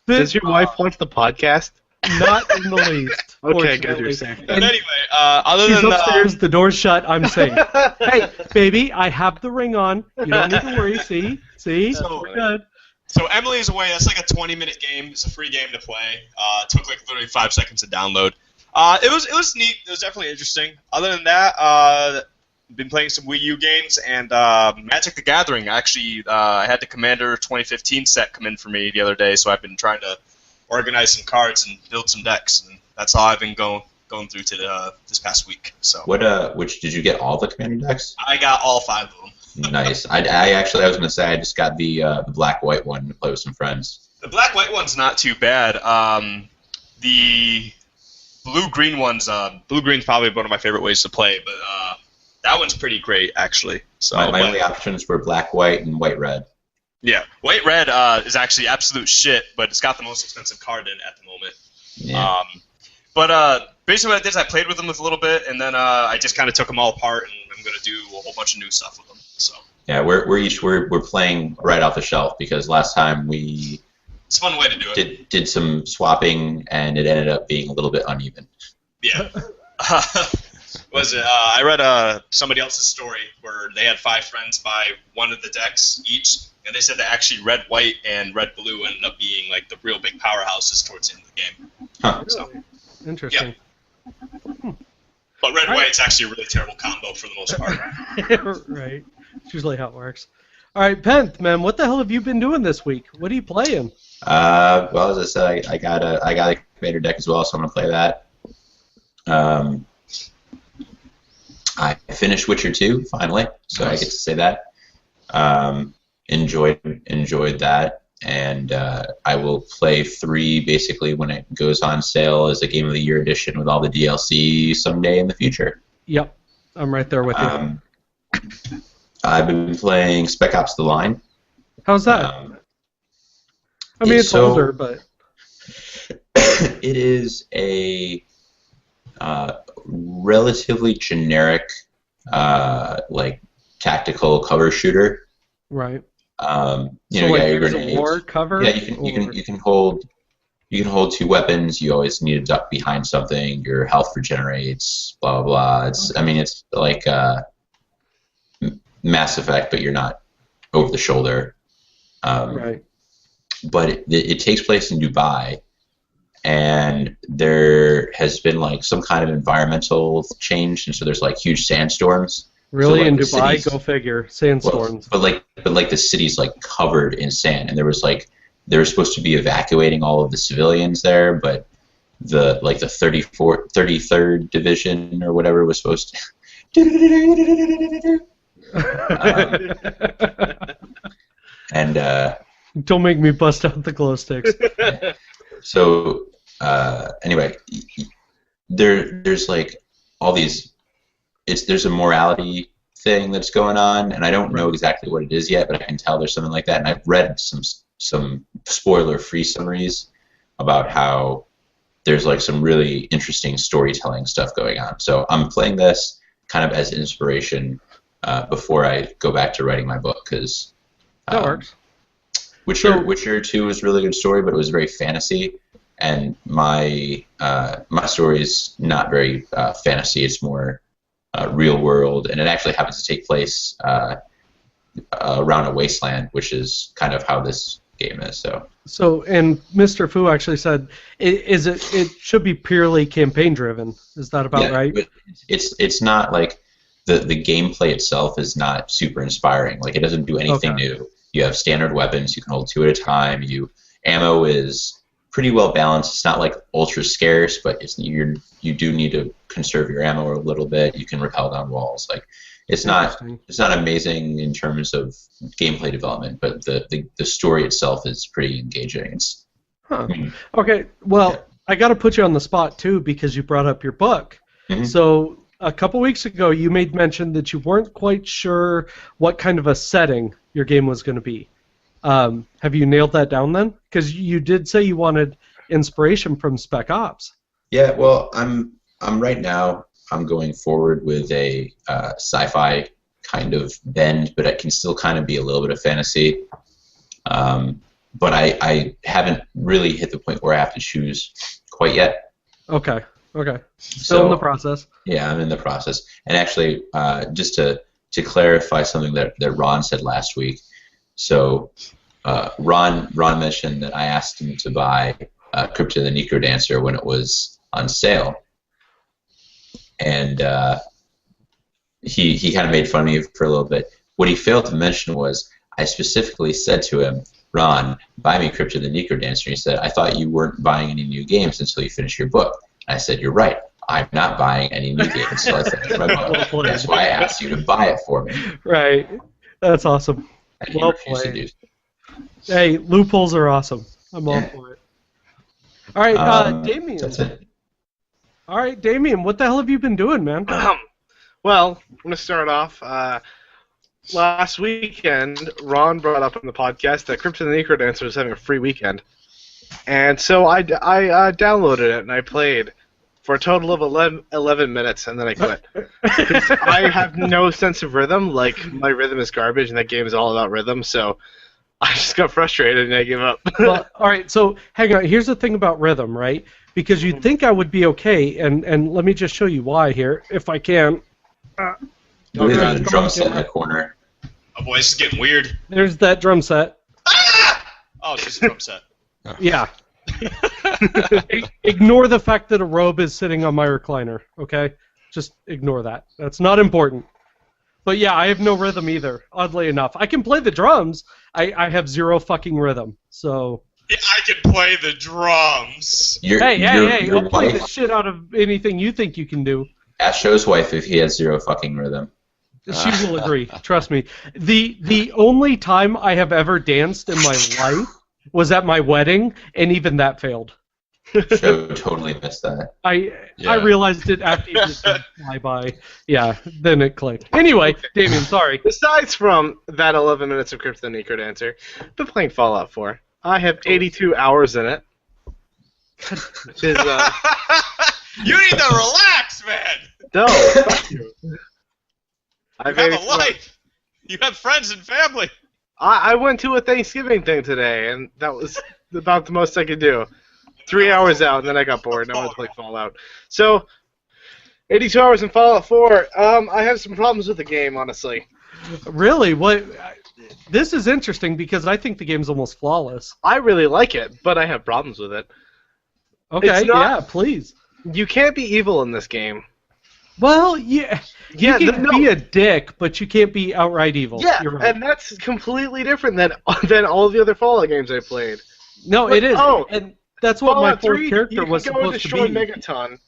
does your wife watch the podcast? Not in the least. Okay, good. You're fortunately. safe. But anyway, other She's than upstairs, the door's shut, I'm safe. Hey, baby, I have the ring on. You don't need to worry. See? We're good. So Emily is Away. That's like a 20-minute game. It's a free game to play. It took like literally 5 seconds to download. It was neat. It was definitely interesting. Other than that, been playing some Wii U games and Magic the Gathering. Actually, I had the Commander 2015 set come in for me the other day, so I've been trying to organize some cards and build some decks, and that's all I've been going through to this past week. So Which did you get all the commander decks? I got all 5 of them. Nice. I was gonna say I just got the black-white one to play with some friends. The black-white one's not too bad. The blue-green one's blue-green's probably one of my favorite ways to play, but that one's pretty great actually. So my only options were black-white and white-red. Yeah, white-red is actually absolute shit, but it's got the most expensive card in at the moment. Yeah. But basically what I did is I played with them a little bit, and then I just kind of took them all apart, and I'm gonna do a whole bunch of new stuff with them. So. Yeah, we're playing right off the shelf because last time we it's a fun way to do it. Did some swapping and it ended up being a little bit uneven. Yeah. I read somebody else's story where they had 5 friends buy one of the decks each, and they said that actually red, white, and red, blue ended up being like the real big powerhouses towards the end of the game. Huh. So, interesting. Yeah. But red, white's actually a really terrible combo for the most part. Right. It's usually how it works. All right, Penth, man, what the hell have you been doing this week? What are you playing? Well, as I said, I got a Commander deck as well, so I'm gonna play that. I finished Witcher 2 finally, so nice. I get to say that. Enjoyed that, and I will play 3 basically when it goes on sale as a Game of the Year edition with all the DLC someday in the future. Yep, I'm right there with you. I've been playing Spec Ops: The Line. How's that? I mean, it's older, but it is a relatively generic, like tactical cover shooter. Right. You so know, like your there's grenades. a war cover. Yeah, you can hold 2 weapons. You always need to duck behind something. Your health regenerates. Blah blah blah. It's I mean it's like Mass Effect, but you're not over the shoulder. Right. But it takes place in Dubai, and there has been like some kind of environmental change, and so there's like huge sandstorms. Really, so, like, in Dubai, go figure, sandstorms. Well, but the city's like covered in sand, and they were supposed to be evacuating all of the civilians there, but the 33rd division or whatever was supposed to. And don't make me bust out the glow sticks. So anyway, there's like all these. There's a morality thing that's going on, and I don't know exactly what it is yet, but I can tell there's something like that. And I've read some spoiler-free summaries about how there's like some really interesting storytelling stuff going on. So I'm playing this kind of as inspiration before I go back to writing my book, because that works. Witcher 2 was a really good story, but it was very fantasy, and my story is not very fantasy. It's more real world, and it actually happens to take place around a wasteland, which is kind of how this game is. So and Mr. Fu actually said it should be purely campaign driven. Is that about right? It's not like the gameplay itself is not super inspiring. Like, it doesn't do anything new. You have standard weapons. You can hold 2 at a time. Ammo is pretty well balanced. It's not like ultra scarce, but you do need to conserve your ammo a little bit. You can rappel down walls. Like, it's not amazing in terms of gameplay development, but the story itself is pretty engaging. Okay, well, I got to put you on the spot too, because you brought up your book. Mm-hmm. So a couple weeks ago, you made mention that you weren't quite sure what kind of a setting your game was going to be. Have you nailed that down then? Because you did say you wanted inspiration from Spec Ops. Yeah, well, I'm right now. I'm going forward with a sci-fi kind of bend, but it can still kind of be a little bit of fantasy. But I haven't really hit the point where I have to choose quite yet. Okay. Still in the process. Yeah, I'm in the process. And actually, just to clarify something that Ron said last week. So Ron mentioned that I asked him to buy Crypto the Necrodancer when it was on sale. And he kind of made fun of me for a little bit. What he failed to mention was I specifically said to him, Ron, buy me Crypto the Necrodancer. And he said, I thought you weren't buying any new games until you finish your book. And I said, you're right. I'm not buying any new games until I finish my book. That's why I asked you to buy it for me. Right. That's awesome. I can Well refuse to played. do. Hey, loopholes are awesome. I'm all Yeah. for it. All right, Damien. That's it. All right, Damien, what the hell have you been doing, man? Well, I'm going to start off. Last weekend, Ron brought up on the podcast that Crypto the Necrodancer was having a free weekend. And so I downloaded it and I played for a total of 11 minutes, and then I quit. 'Cause I have no sense of rhythm. Like, my rhythm is garbage, and that game is all about rhythm, so I just got frustrated and I gave up. Well, all right, so hang on. Here's the thing about rhythm, right? Because you'd think I would be okay, and let me just show you why here, if I can. I believe there's a drum set in the corner. Oh boy, this is getting weird. There's that drum set. Ah! Oh, it's just a drum set. Yeah. Ignore the fact that a robe is sitting on my recliner, okay? Just ignore that. That's not important. But yeah, I have no rhythm either, oddly enough. I can play the drums. I have zero fucking rhythm, so... Yeah, I can play the drums. Hey, Your I'll play the wife, shit out of anything you think you can do. ask Show's wife if he has zero fucking rhythm. She will agree, trust me. The only time I have ever danced in my life was at my wedding, and even that failed. Show totally missed that. I Yeah. realized it after you just said fly by. Yeah, then it clicked. Anyway, Damien, sorry. Besides from that 11 minutes of Crypto the Necrodancer, I've been playing Fallout 4. I have 82 hours in it. Which is, You need to relax, man. no, fuck you. You I've have 82 a life. You have friends and family. I went to a Thanksgiving thing today, and that was about the most I could do. 3 hours out, and then I got bored, and I went to play Fallout. So, 82 hours in Fallout 4. I have some problems with the game, honestly. Really? What? This is interesting because I think the game's almost flawless. I really like it, but I have problems with it. Okay, It's not- yeah, please. You can't be evil in this game. Well, yeah, you can be a dick, but you can't be outright evil. Yeah, You're right. and that's completely different than all the other Fallout games I played. No, Like, it is. oh, And that's what my Fallout fourth 3, character you was can go and supposed to destroy be. Megaton,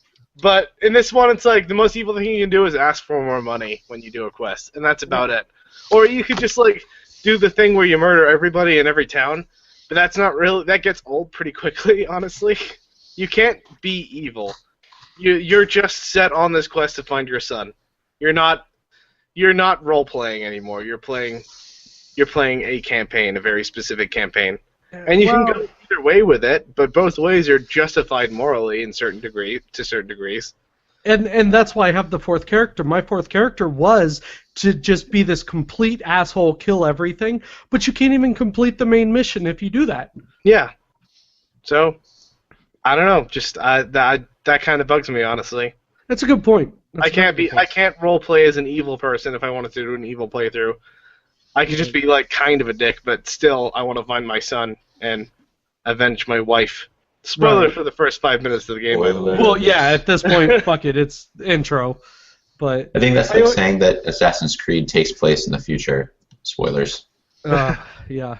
but in this one, it's like the most evil thing you can do is ask for more money when you do a quest, and that's about it. Or you could just like do the thing where you murder everybody in every town, but that's not really. That gets old pretty quickly, honestly. You can't be evil. You're just set on this quest to find your son. You're not role playing anymore. You're playing a campaign, a very specific campaign. And you can go either way with it, but both ways are justified morally to certain degrees. And that's why I have the fourth character. My fourth character was to just be this complete asshole, kill everything, but you can't even complete the main mission if you do that. Yeah. So, I don't know. Just that kind of bugs me, honestly. That's a good point. That's I a very can't good be. point. I can't role play as an evil person if I wanted to do an evil playthrough. I could just be like kind of a dick, but still, I want to find my son and avenge my wife. Spoiler Right. for the first 5 minutes of the game. By the way. Well, yeah, at this point, fuck it, it's intro. But I think that's like saying that Assassin's Creed takes place in the future. Spoilers. yeah.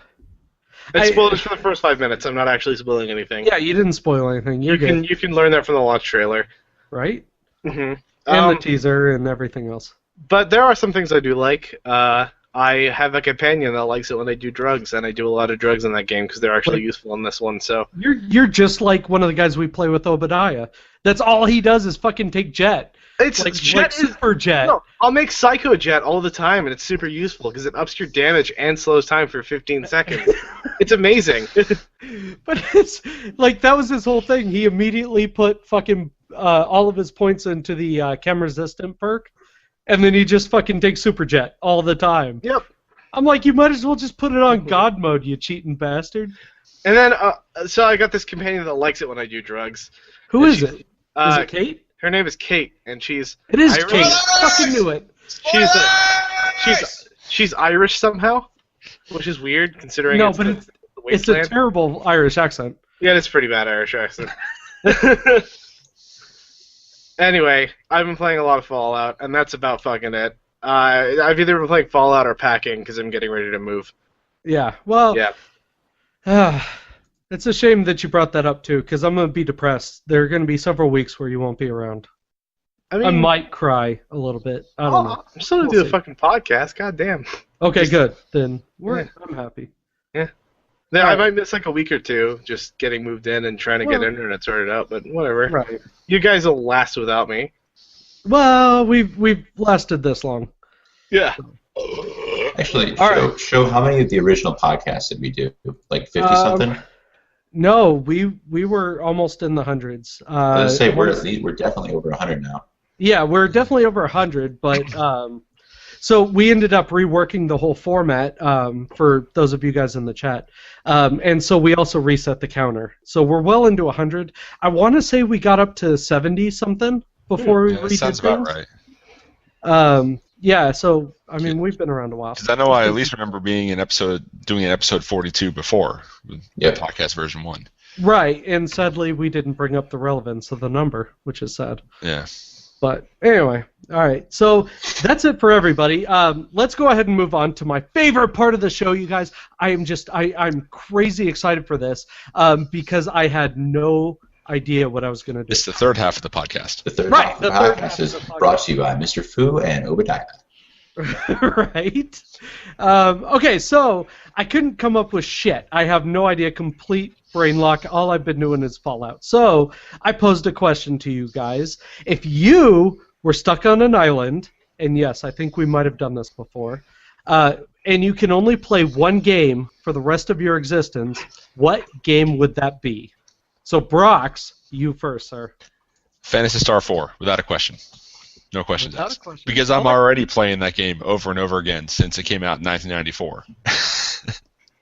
It's spoilers for the first 5 minutes. I'm not actually spoiling anything. Yeah, you didn't spoil anything. You're good, You can learn that from the launch trailer. right? hmm And the teaser and everything else. But there are some things I do like. I have a companion that likes it when I do drugs, and I do a lot of drugs in that game because they're actually useful in this one. So You're just like one of the guys we play with, Obadiah. That's all he does is fucking take jet. it's Like jet is super jet. no, I'll make Psycho Jet all the time, and it's super useful because it ups your damage and slows time for 15 seconds. It's amazing. But it's like that was his whole thing. He immediately put fucking all of his points into the chem resistant perk, and then he just fucking takes super jet all the time. Yep. I'm like, you might as well just put it on God mode, you cheating bastard. And then so I got this companion that likes it when I do drugs. Who is it? Is Uh, it Kate? Her name is Kate, and she's It is Irish. Kate. I fucking knew it. She's Irish somehow, which is weird considering No, it's but the it's a wasteland. terrible Irish accent. Yeah, it's pretty bad Irish accent. Anyway, I've been playing a lot of Fallout, and that's about fucking it. I've either been playing Fallout or packing because I'm getting ready to move. Yeah. Well. Yeah. It's a shame that you brought that up too, because I'm gonna be depressed. There are gonna be several weeks where you won't be around. I mean, I might cry a little bit. I don't know. I'm still gonna do a fucking podcast. God damn. Okay, good. Then I'm happy. Yeah. Then I might miss like a week or two just getting moved in and trying to get internet sorted out, but whatever. Right. You guys will last without me. Well, we've lasted this long. Yeah. Actually, show how many of the original podcasts did we do? Like 50 something? No, we were almost in the hundreds. Let's say we're definitely over 100 now. Yeah, we're definitely over 100, but so we ended up reworking the whole format for those of you guys in the chat, and so we also reset the counter. So we're well into 100. I want to say we got up to 70 something before we redid sounds things. about right. Yeah, so I mean we've been around a while. Because I know I at least remember doing an episode 42 before, the podcast version 1. Right, and sadly we didn't bring up the relevance of the number, which is sad. Yeah. But anyway, all right. So that's it for everybody. Let's go ahead and move on to my favorite part of the show, you guys. I'm crazy excited for this because I had no idea what I was going to do. It's the third half of the podcast. The third half of the podcast is brought to you by Mr. Fu and Obadiah. Right. Okay, so I couldn't come up with shit. I have no idea. Complete brain lock. All I've been doing is Fallout. So I posed a question to you guys. If you were stuck on an island, and yes, I think we might have done this before, and you can only play one game for the rest of your existence, what game would that be? So Brox, you first, sir. Phantasy Star 4, without a question. No questions Without asked. a question. Because I'm already playing that game over and over again since it came out in 1994.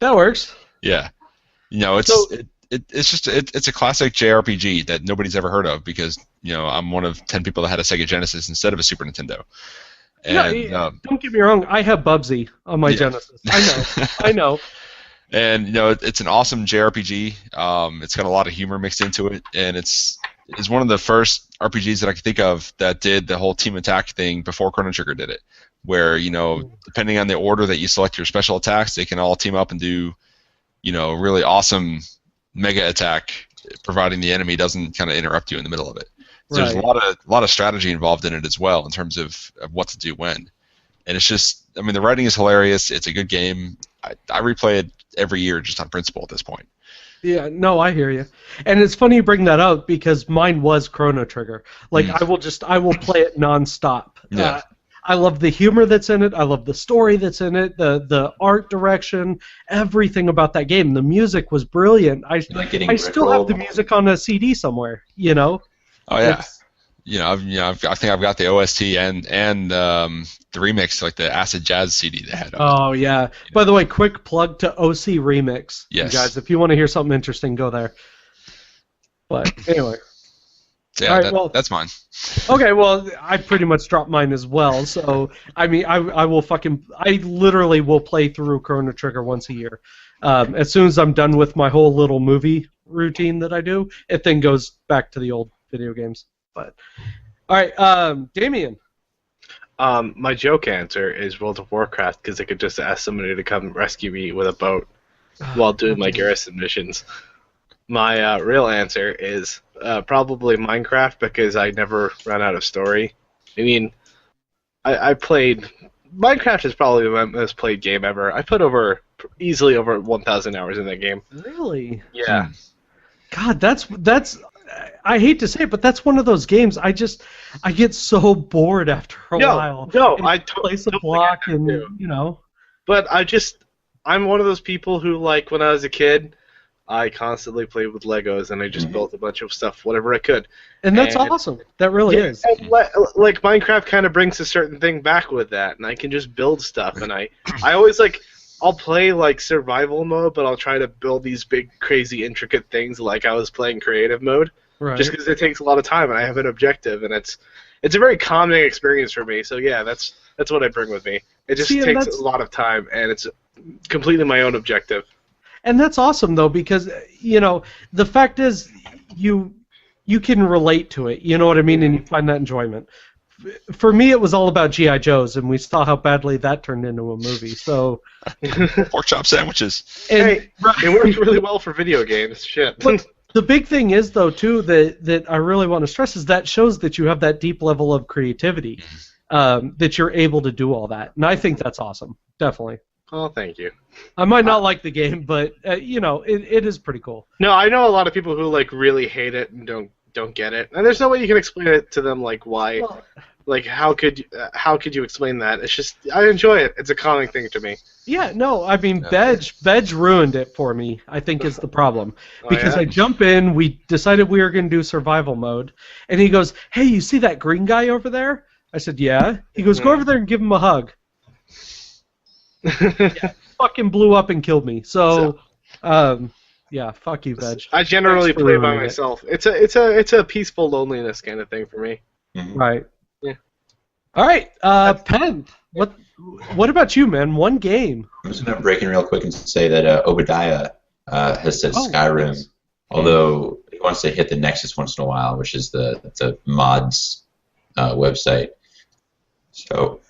That works. Yeah. You know, it's a classic JRPG that nobody's ever heard of because, you know, I'm one of 10 people that had a Sega Genesis instead of a Super Nintendo. And, don't get me wrong, I have Bubsy on my Genesis. I know. And, you know, it's an awesome JRPG. It's got a lot of humor mixed into it, and it's one of the first RPGs that I can think of that did the whole team attack thing before Chrono Trigger did it, where, you know, depending on the order that you select your special attacks, they can all team up and do, you know, really awesome mega attack, providing the enemy doesn't kind of interrupt you in the middle of it. So there's a lot of strategy involved in it as well in terms of what to do when. And it's just, I mean, the writing is hilarious. It's a good game. I replay it every year just on principle at this point. Yeah, no, I hear you. And it's funny you bring that up because mine was Chrono Trigger. Like, I will play it nonstop. Yeah. I love the humor that's in it. I love the story that's in it. The art direction, everything about that game. The music was brilliant. I still have the music on a CD somewhere. You know. Oh yeah. I think I've got the OST and the remix, like the Acid Jazz CD they had. Oh yeah. By the way, quick plug to OC Remix. Yes. You guys, if you want to hear something interesting, go there. But anyway. Yeah, right, that's mine. Okay, well, I pretty much dropped mine as well. So I mean, I literally will play through Chrono Trigger once a year. As soon as I'm done with my whole little movie routine that I do, it then goes back to the old video games. But all right, Damien. My joke answer is World of Warcraft because I could just ask somebody to come rescue me with a boat while doing my garrison missions. My real answer is probably Minecraft because I never run out of story. I mean, I played Minecraft is probably my most played game ever. I put easily over 1,000 hours in that game. Really? Yeah. God, that's. I hate to say it, but that's one of those games. I get so bored after a while. No, I place a block and you know. But I'm one of those people who, like, when I was a kid, I constantly played with Legos and I just built a bunch of stuff, whatever I could. And that's awesome. That really is. And like Minecraft kind of brings a certain thing back with that, and I can just build stuff. And I always I'll play like survival mode, but I'll try to build these big, crazy, intricate things like I was playing creative mode. Right. Just because it takes a lot of time and I have an objective, and it's a very calming experience for me. So yeah, that's what I bring with me. It just takes a lot of time, and it's completely my own objective. And that's awesome though, because you know the fact is you can relate to it. You know what I mean, and you find that enjoyment. For me, it was all about G.I. Joes, and we saw how badly that turned into a movie. So, pork chop sandwiches. It works really well for video games. Shit. But the big thing is, though, too, that I really want to stress is that shows that you have that deep level of creativity, that you're able to do all that, and I think that's awesome. definitely. Oh, thank you. I might not like the game, but it is pretty cool. No, I know a lot of people who like really hate it and don't get it, and there's no way you can explain it to them like why. Well, Like how could you explain that? It's just I enjoy it. It's a calming thing to me. yeah, no, I mean, Veg ruined it for me, I think is the problem. Because yeah? I jump in, we decided we were going to do survival mode, and he goes, hey, you see that green guy over there? I said, yeah. He goes, go over there and give him a hug. Yeah, fucking blew up and killed me. So, yeah, fuck you, Veg. I generally Thanks for play by ruining it. myself. It's a peaceful loneliness kind of thing for me. Right. Yeah. All right, Penn, what about you, man? One game. I'm just going to break in real quick and say that Obadiah has said Skyrim, nice. although he wants to hit the Nexus once in a while, which is the mods website. So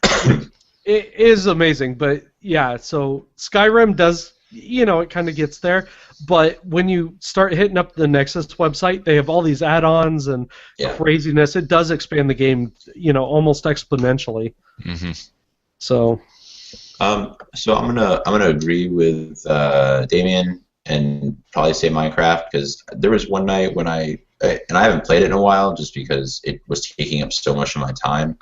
It is amazing, but yeah, so Skyrim does, it kind of gets there, but when you start hitting up the Nexus website, they have all these add-ons and craziness. It does expand the game, almost exponentially. Mm-hmm. So I'm gonna agree with Damien and probably say Minecraft, because there was one night when I haven't played it in a while just because it was taking up so much of my time.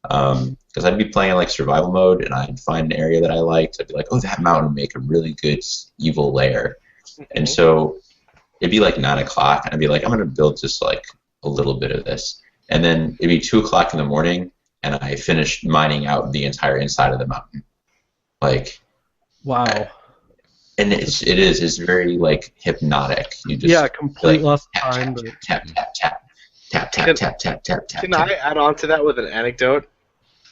Because I'd be playing in like survival mode and I'd find an area that I liked. I'd be like, oh, that mountain would make a really good evil lair. And so it'd be like 9 o'clock and I'd be like, I'm gonna build just like a little bit of this. And then it'd be 2 o'clock in the morning and I finished mining out the entire inside of the mountain. Like, wow. And it's very like hypnotic. You just complete like, lost tap, time. tap, But... tap, tap, tap, tap, tap, tap, tap, tap, tap. Can I add on to that with an anecdote?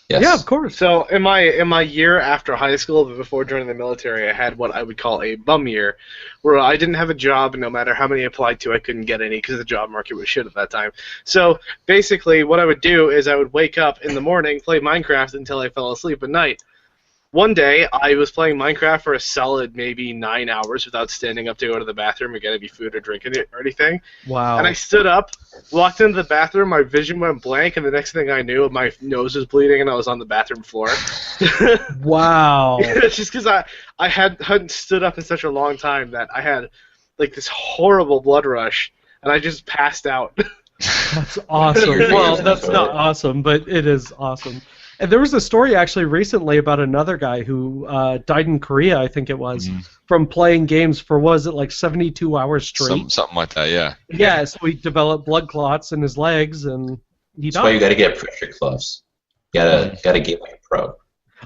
Yes. Yeah, of course. So in my year after high school, but before joining the military, I had what I would call a bum year, where I didn't have a job, and no matter how many I applied to, I couldn't get any because the job market was shit at that time. So basically, what I would do is I would wake up in the morning, play Minecraft until I fell asleep at night. One day, I was playing Minecraft for a solid maybe 9 hours without standing up to go to the bathroom or get any food or drink or anything. Wow. And I stood up, walked into the bathroom, my vision went blank, and the next thing I knew, my nose was bleeding and I was on the bathroom floor. Wow. It's just because I hadn't stood up in such a long time that I had like this horrible blood rush, and I just passed out. That's awesome. Well, that's not awesome, but it is awesome. And there was a story actually recently about another guy who died in Korea, I think it was, from playing games for, was it like 72 hours straight? Something like that, yeah. Yeah, so he developed blood clots in his legs, and he died. That's why you got to get pressure gloves. You gotta get like a pro.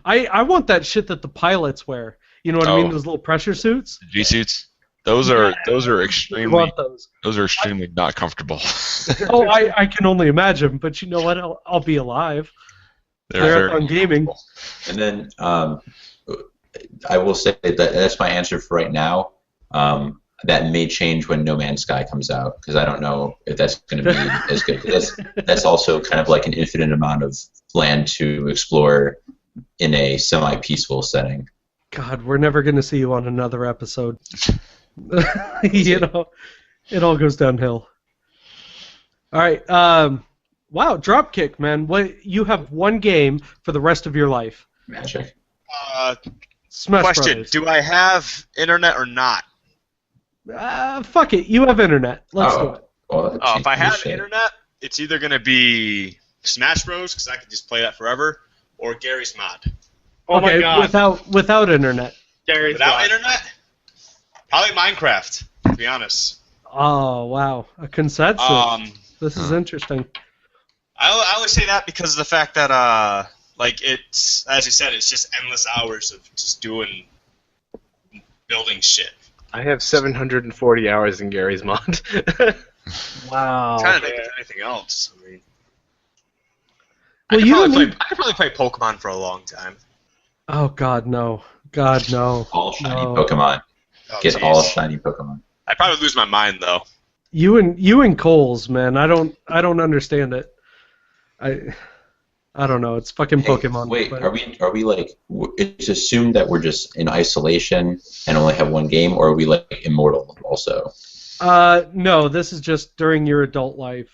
I want that shit that the pilots wear. You know what I mean? Those little pressure suits. G suits. Those are extremely. I want those. Those are extremely not comfortable. Oh, I can only imagine. But you know what? I'll be alive. They're on gaming. And then I will say that's my answer for right now. That may change when No Man's Sky comes out, because I don't know if that's going to be as good. That's also kind of like an infinite amount of land to explore in a semi-peaceful setting. God, we're never going to see you on another episode. It all goes downhill. All right. Wow, Dropkick, man. You have one game for the rest of your life. Magic. Smash Question: Brothers. do I have internet or not? Fuck it. You have internet. Let's do it. Well, If I have internet, it's either gonna be Smash Bros, because I can just play that forever, or Gary's mod. Oh okay, my god. without internet. Gary's Without mod. internet, probably Minecraft. To be honest. Oh wow, a consensus. This is interesting. I always say that because of the fact that like it's, as you said, it's just endless hours of just building shit. I have 740 hours in Gary's mod. Wow. Trying to think of anything else. I mean, Well, I could probably play Pokemon for a long time. Oh God, no. God, no. all shiny No. Pokemon. Oh, Get jeez. all shiny Pokemon. I'd probably lose my mind though. You and Coles, man. I don't understand it. I don't know. It's fucking Hey, Pokemon. wait, but- are we like? It's assumed that we're just in isolation and only have one game, or are we like immortal also? No. This is just during your adult life.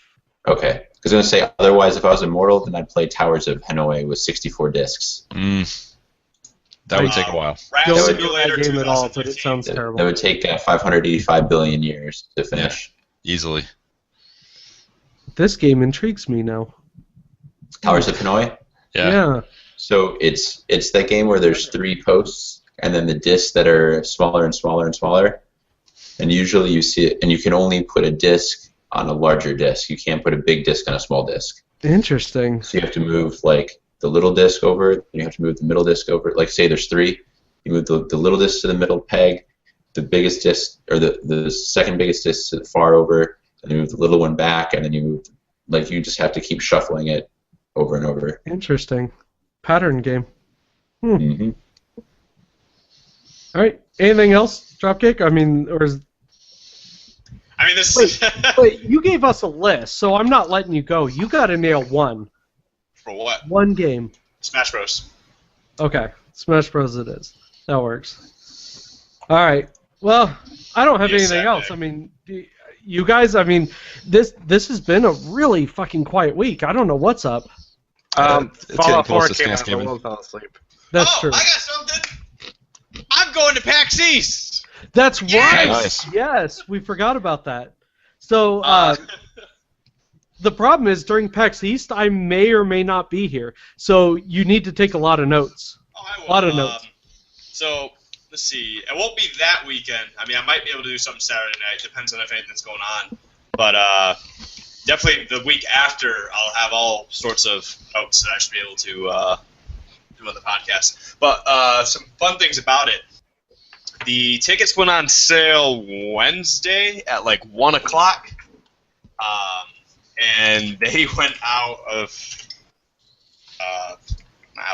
Okay, because I was gonna say otherwise, if I was immortal, then I'd play Towers of Hanoi with 64 discs. That would take a while. Rat Don't know Simulator that game at all, but it 2015. sounds That terrible. would take 585 billion years to finish. Easily. This game intrigues me now. Towers of Hanoi. Yeah. So it's that game where there's 3 posts and then the discs that are smaller and smaller and smaller, and usually you see it, and you can only put a disc on a larger disc. You can't put a big disc on a small disc. Interesting. So you have to move like the little disc over, then you have to move the middle disc over. Like say there's 3, you move the little disc to the middle peg, the biggest disc or the second biggest disc to the far over, and then you move the little one back, and then you move, like you just have to keep shuffling it over and over. Interesting. Pattern game. Mm-hmm. All right. Anything else, Dropkick? I mean, or is... I mean, this. Wait, you gave us a list, so I'm not letting you go. You got to nail one. For what? One game. Smash Bros. Okay. Smash Bros. It is. That works. All right. Well, I don't have Yes, anything I else. do. I mean, you guys. I mean, this has been a really fucking quiet week. I don't know what's up. It's getting Fallout close 4 to came out, Thanksgiving. everyone fell asleep. That's oh, true. I got something. I'm going to PAX East. That's right. Nice. Yes, we forgot about that. So the problem is during PAX East, I may or may not be here. So you need to take a lot of notes. Oh, I will. A lot of notes. So let's see. It won't be that weekend. I mean, I might be able to do something Saturday night. Depends on if anything's going on. But definitely the week after, I'll have all sorts of notes that I should be able to do on the podcast. But some fun things about it. The tickets went on sale Wednesday at like 1 o'clock. And they went out of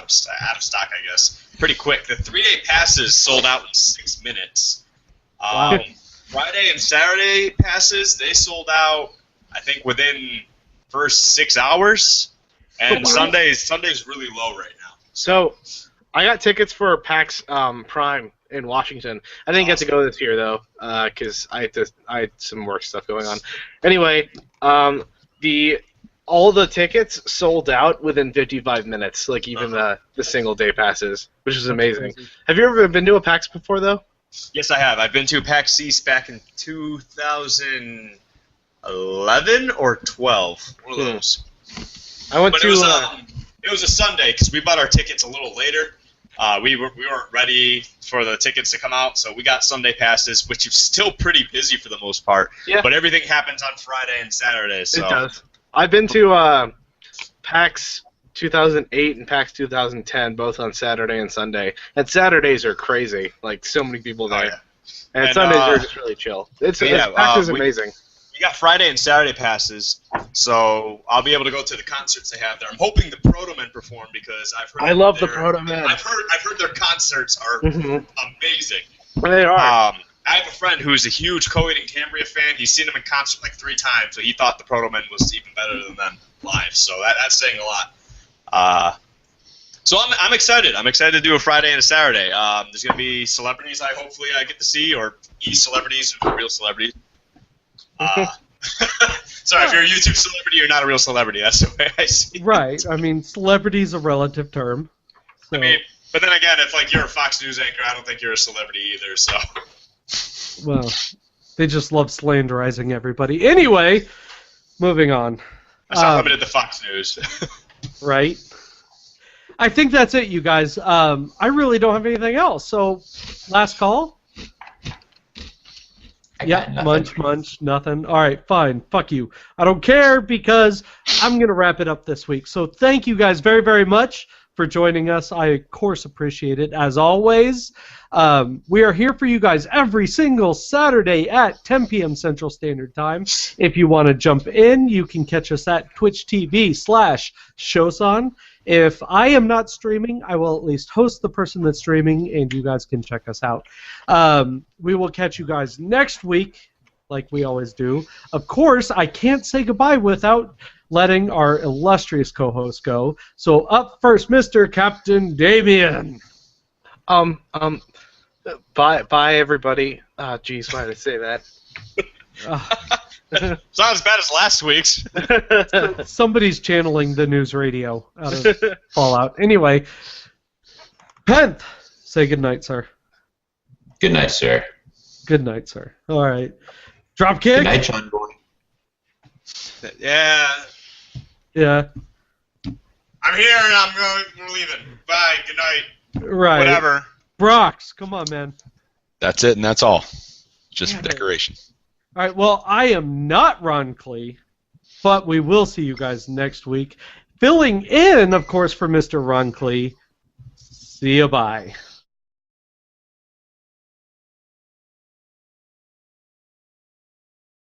stock, I guess, pretty quick. The 3-day passes sold out in 6 minutes. Wow. Friday and Saturday passes, they sold out, I think, within first 6 hours. And Sunday's really low right now. So, I got tickets for PAX Prime in Washington. I didn't get to go this year though, because I had some work stuff going on. Anyway, all the tickets sold out within 55 minutes, like even the single day passes, which is amazing. Have you ever been to a PAX before though? Yes, I have. I've been to PAX East back in 2011 or 12. One of those. I went But to. it was a Sunday because we bought our tickets a little later. We weren't ready for the tickets to come out, so we got Sunday passes, which is still pretty busy for the most part. Yeah. But everything happens on Friday and Saturday. So. It does. I've been to PAX 2008 and PAX 2010, both on Saturday and Sunday. And Saturdays are crazy. Like, so many people there. Oh, yeah. And Sundays are just really chill. PAX is amazing. We got Friday and Saturday passes, so I'll be able to go to the concerts they have there. I'm hoping the Proto-Men perform because I've heard. I love the Proto-Men. I've heard their concerts are amazing. They are. I have a friend who's a huge Coheed and Cambria fan. He's seen them in concert like 3 times, so he thought the Proto-Men was even better than them live. So that's saying a lot. So I'm excited. I'm excited to do a Friday and a Saturday. There's going to be celebrities hopefully I get to see, or e-celebrities, or real celebrities. Sorry, if you're a YouTube celebrity, you're not a real celebrity. That's the way I see it. Right. I mean, celebrity is a relative term. So. I mean, but then again, if like you're a Fox News anchor, I don't think you're a celebrity either. So. Well, they just love slanderizing everybody. Anyway, moving on. That's not limited to Fox News. Right. I think that's it, you guys. I really don't have anything else. So, last call. Yeah, munch, nothing. All right, fine. Fuck you. I don't care because I'm going to wrap it up this week. So thank you guys very, very much for joining us. I, of course, appreciate it, as always. We are here for you guys every single Saturday at 10 p.m. Central Standard Time. If you want to jump in, you can catch us at twitch.tv/Showsan. If I am not streaming, I will at least host the person that's streaming, and you guys can check us out. We will catch you guys next week, like we always do. Of course, I can't say goodbye without letting our illustrious co-host go. So up first, Mr. CptDamien. Bye, everybody. Geez, why did I say that? It's not as bad as last week's. Somebody's channeling the news radio out of Fallout. Anyway, Penth, Say goodnight, sir. Good night, sir. Good night, sir. All right. Dropkick? Good night, John Boy. Yeah. Yeah. I'm here and we're leaving. Bye. Good night. Right. Whatever. Brox, come on, man. That's it, and that's all. Just for decoration. All right, well, I am not Ron Klee, but we will see you guys next week. Filling in, of course, for Mr. Ron Klee. See you, bye.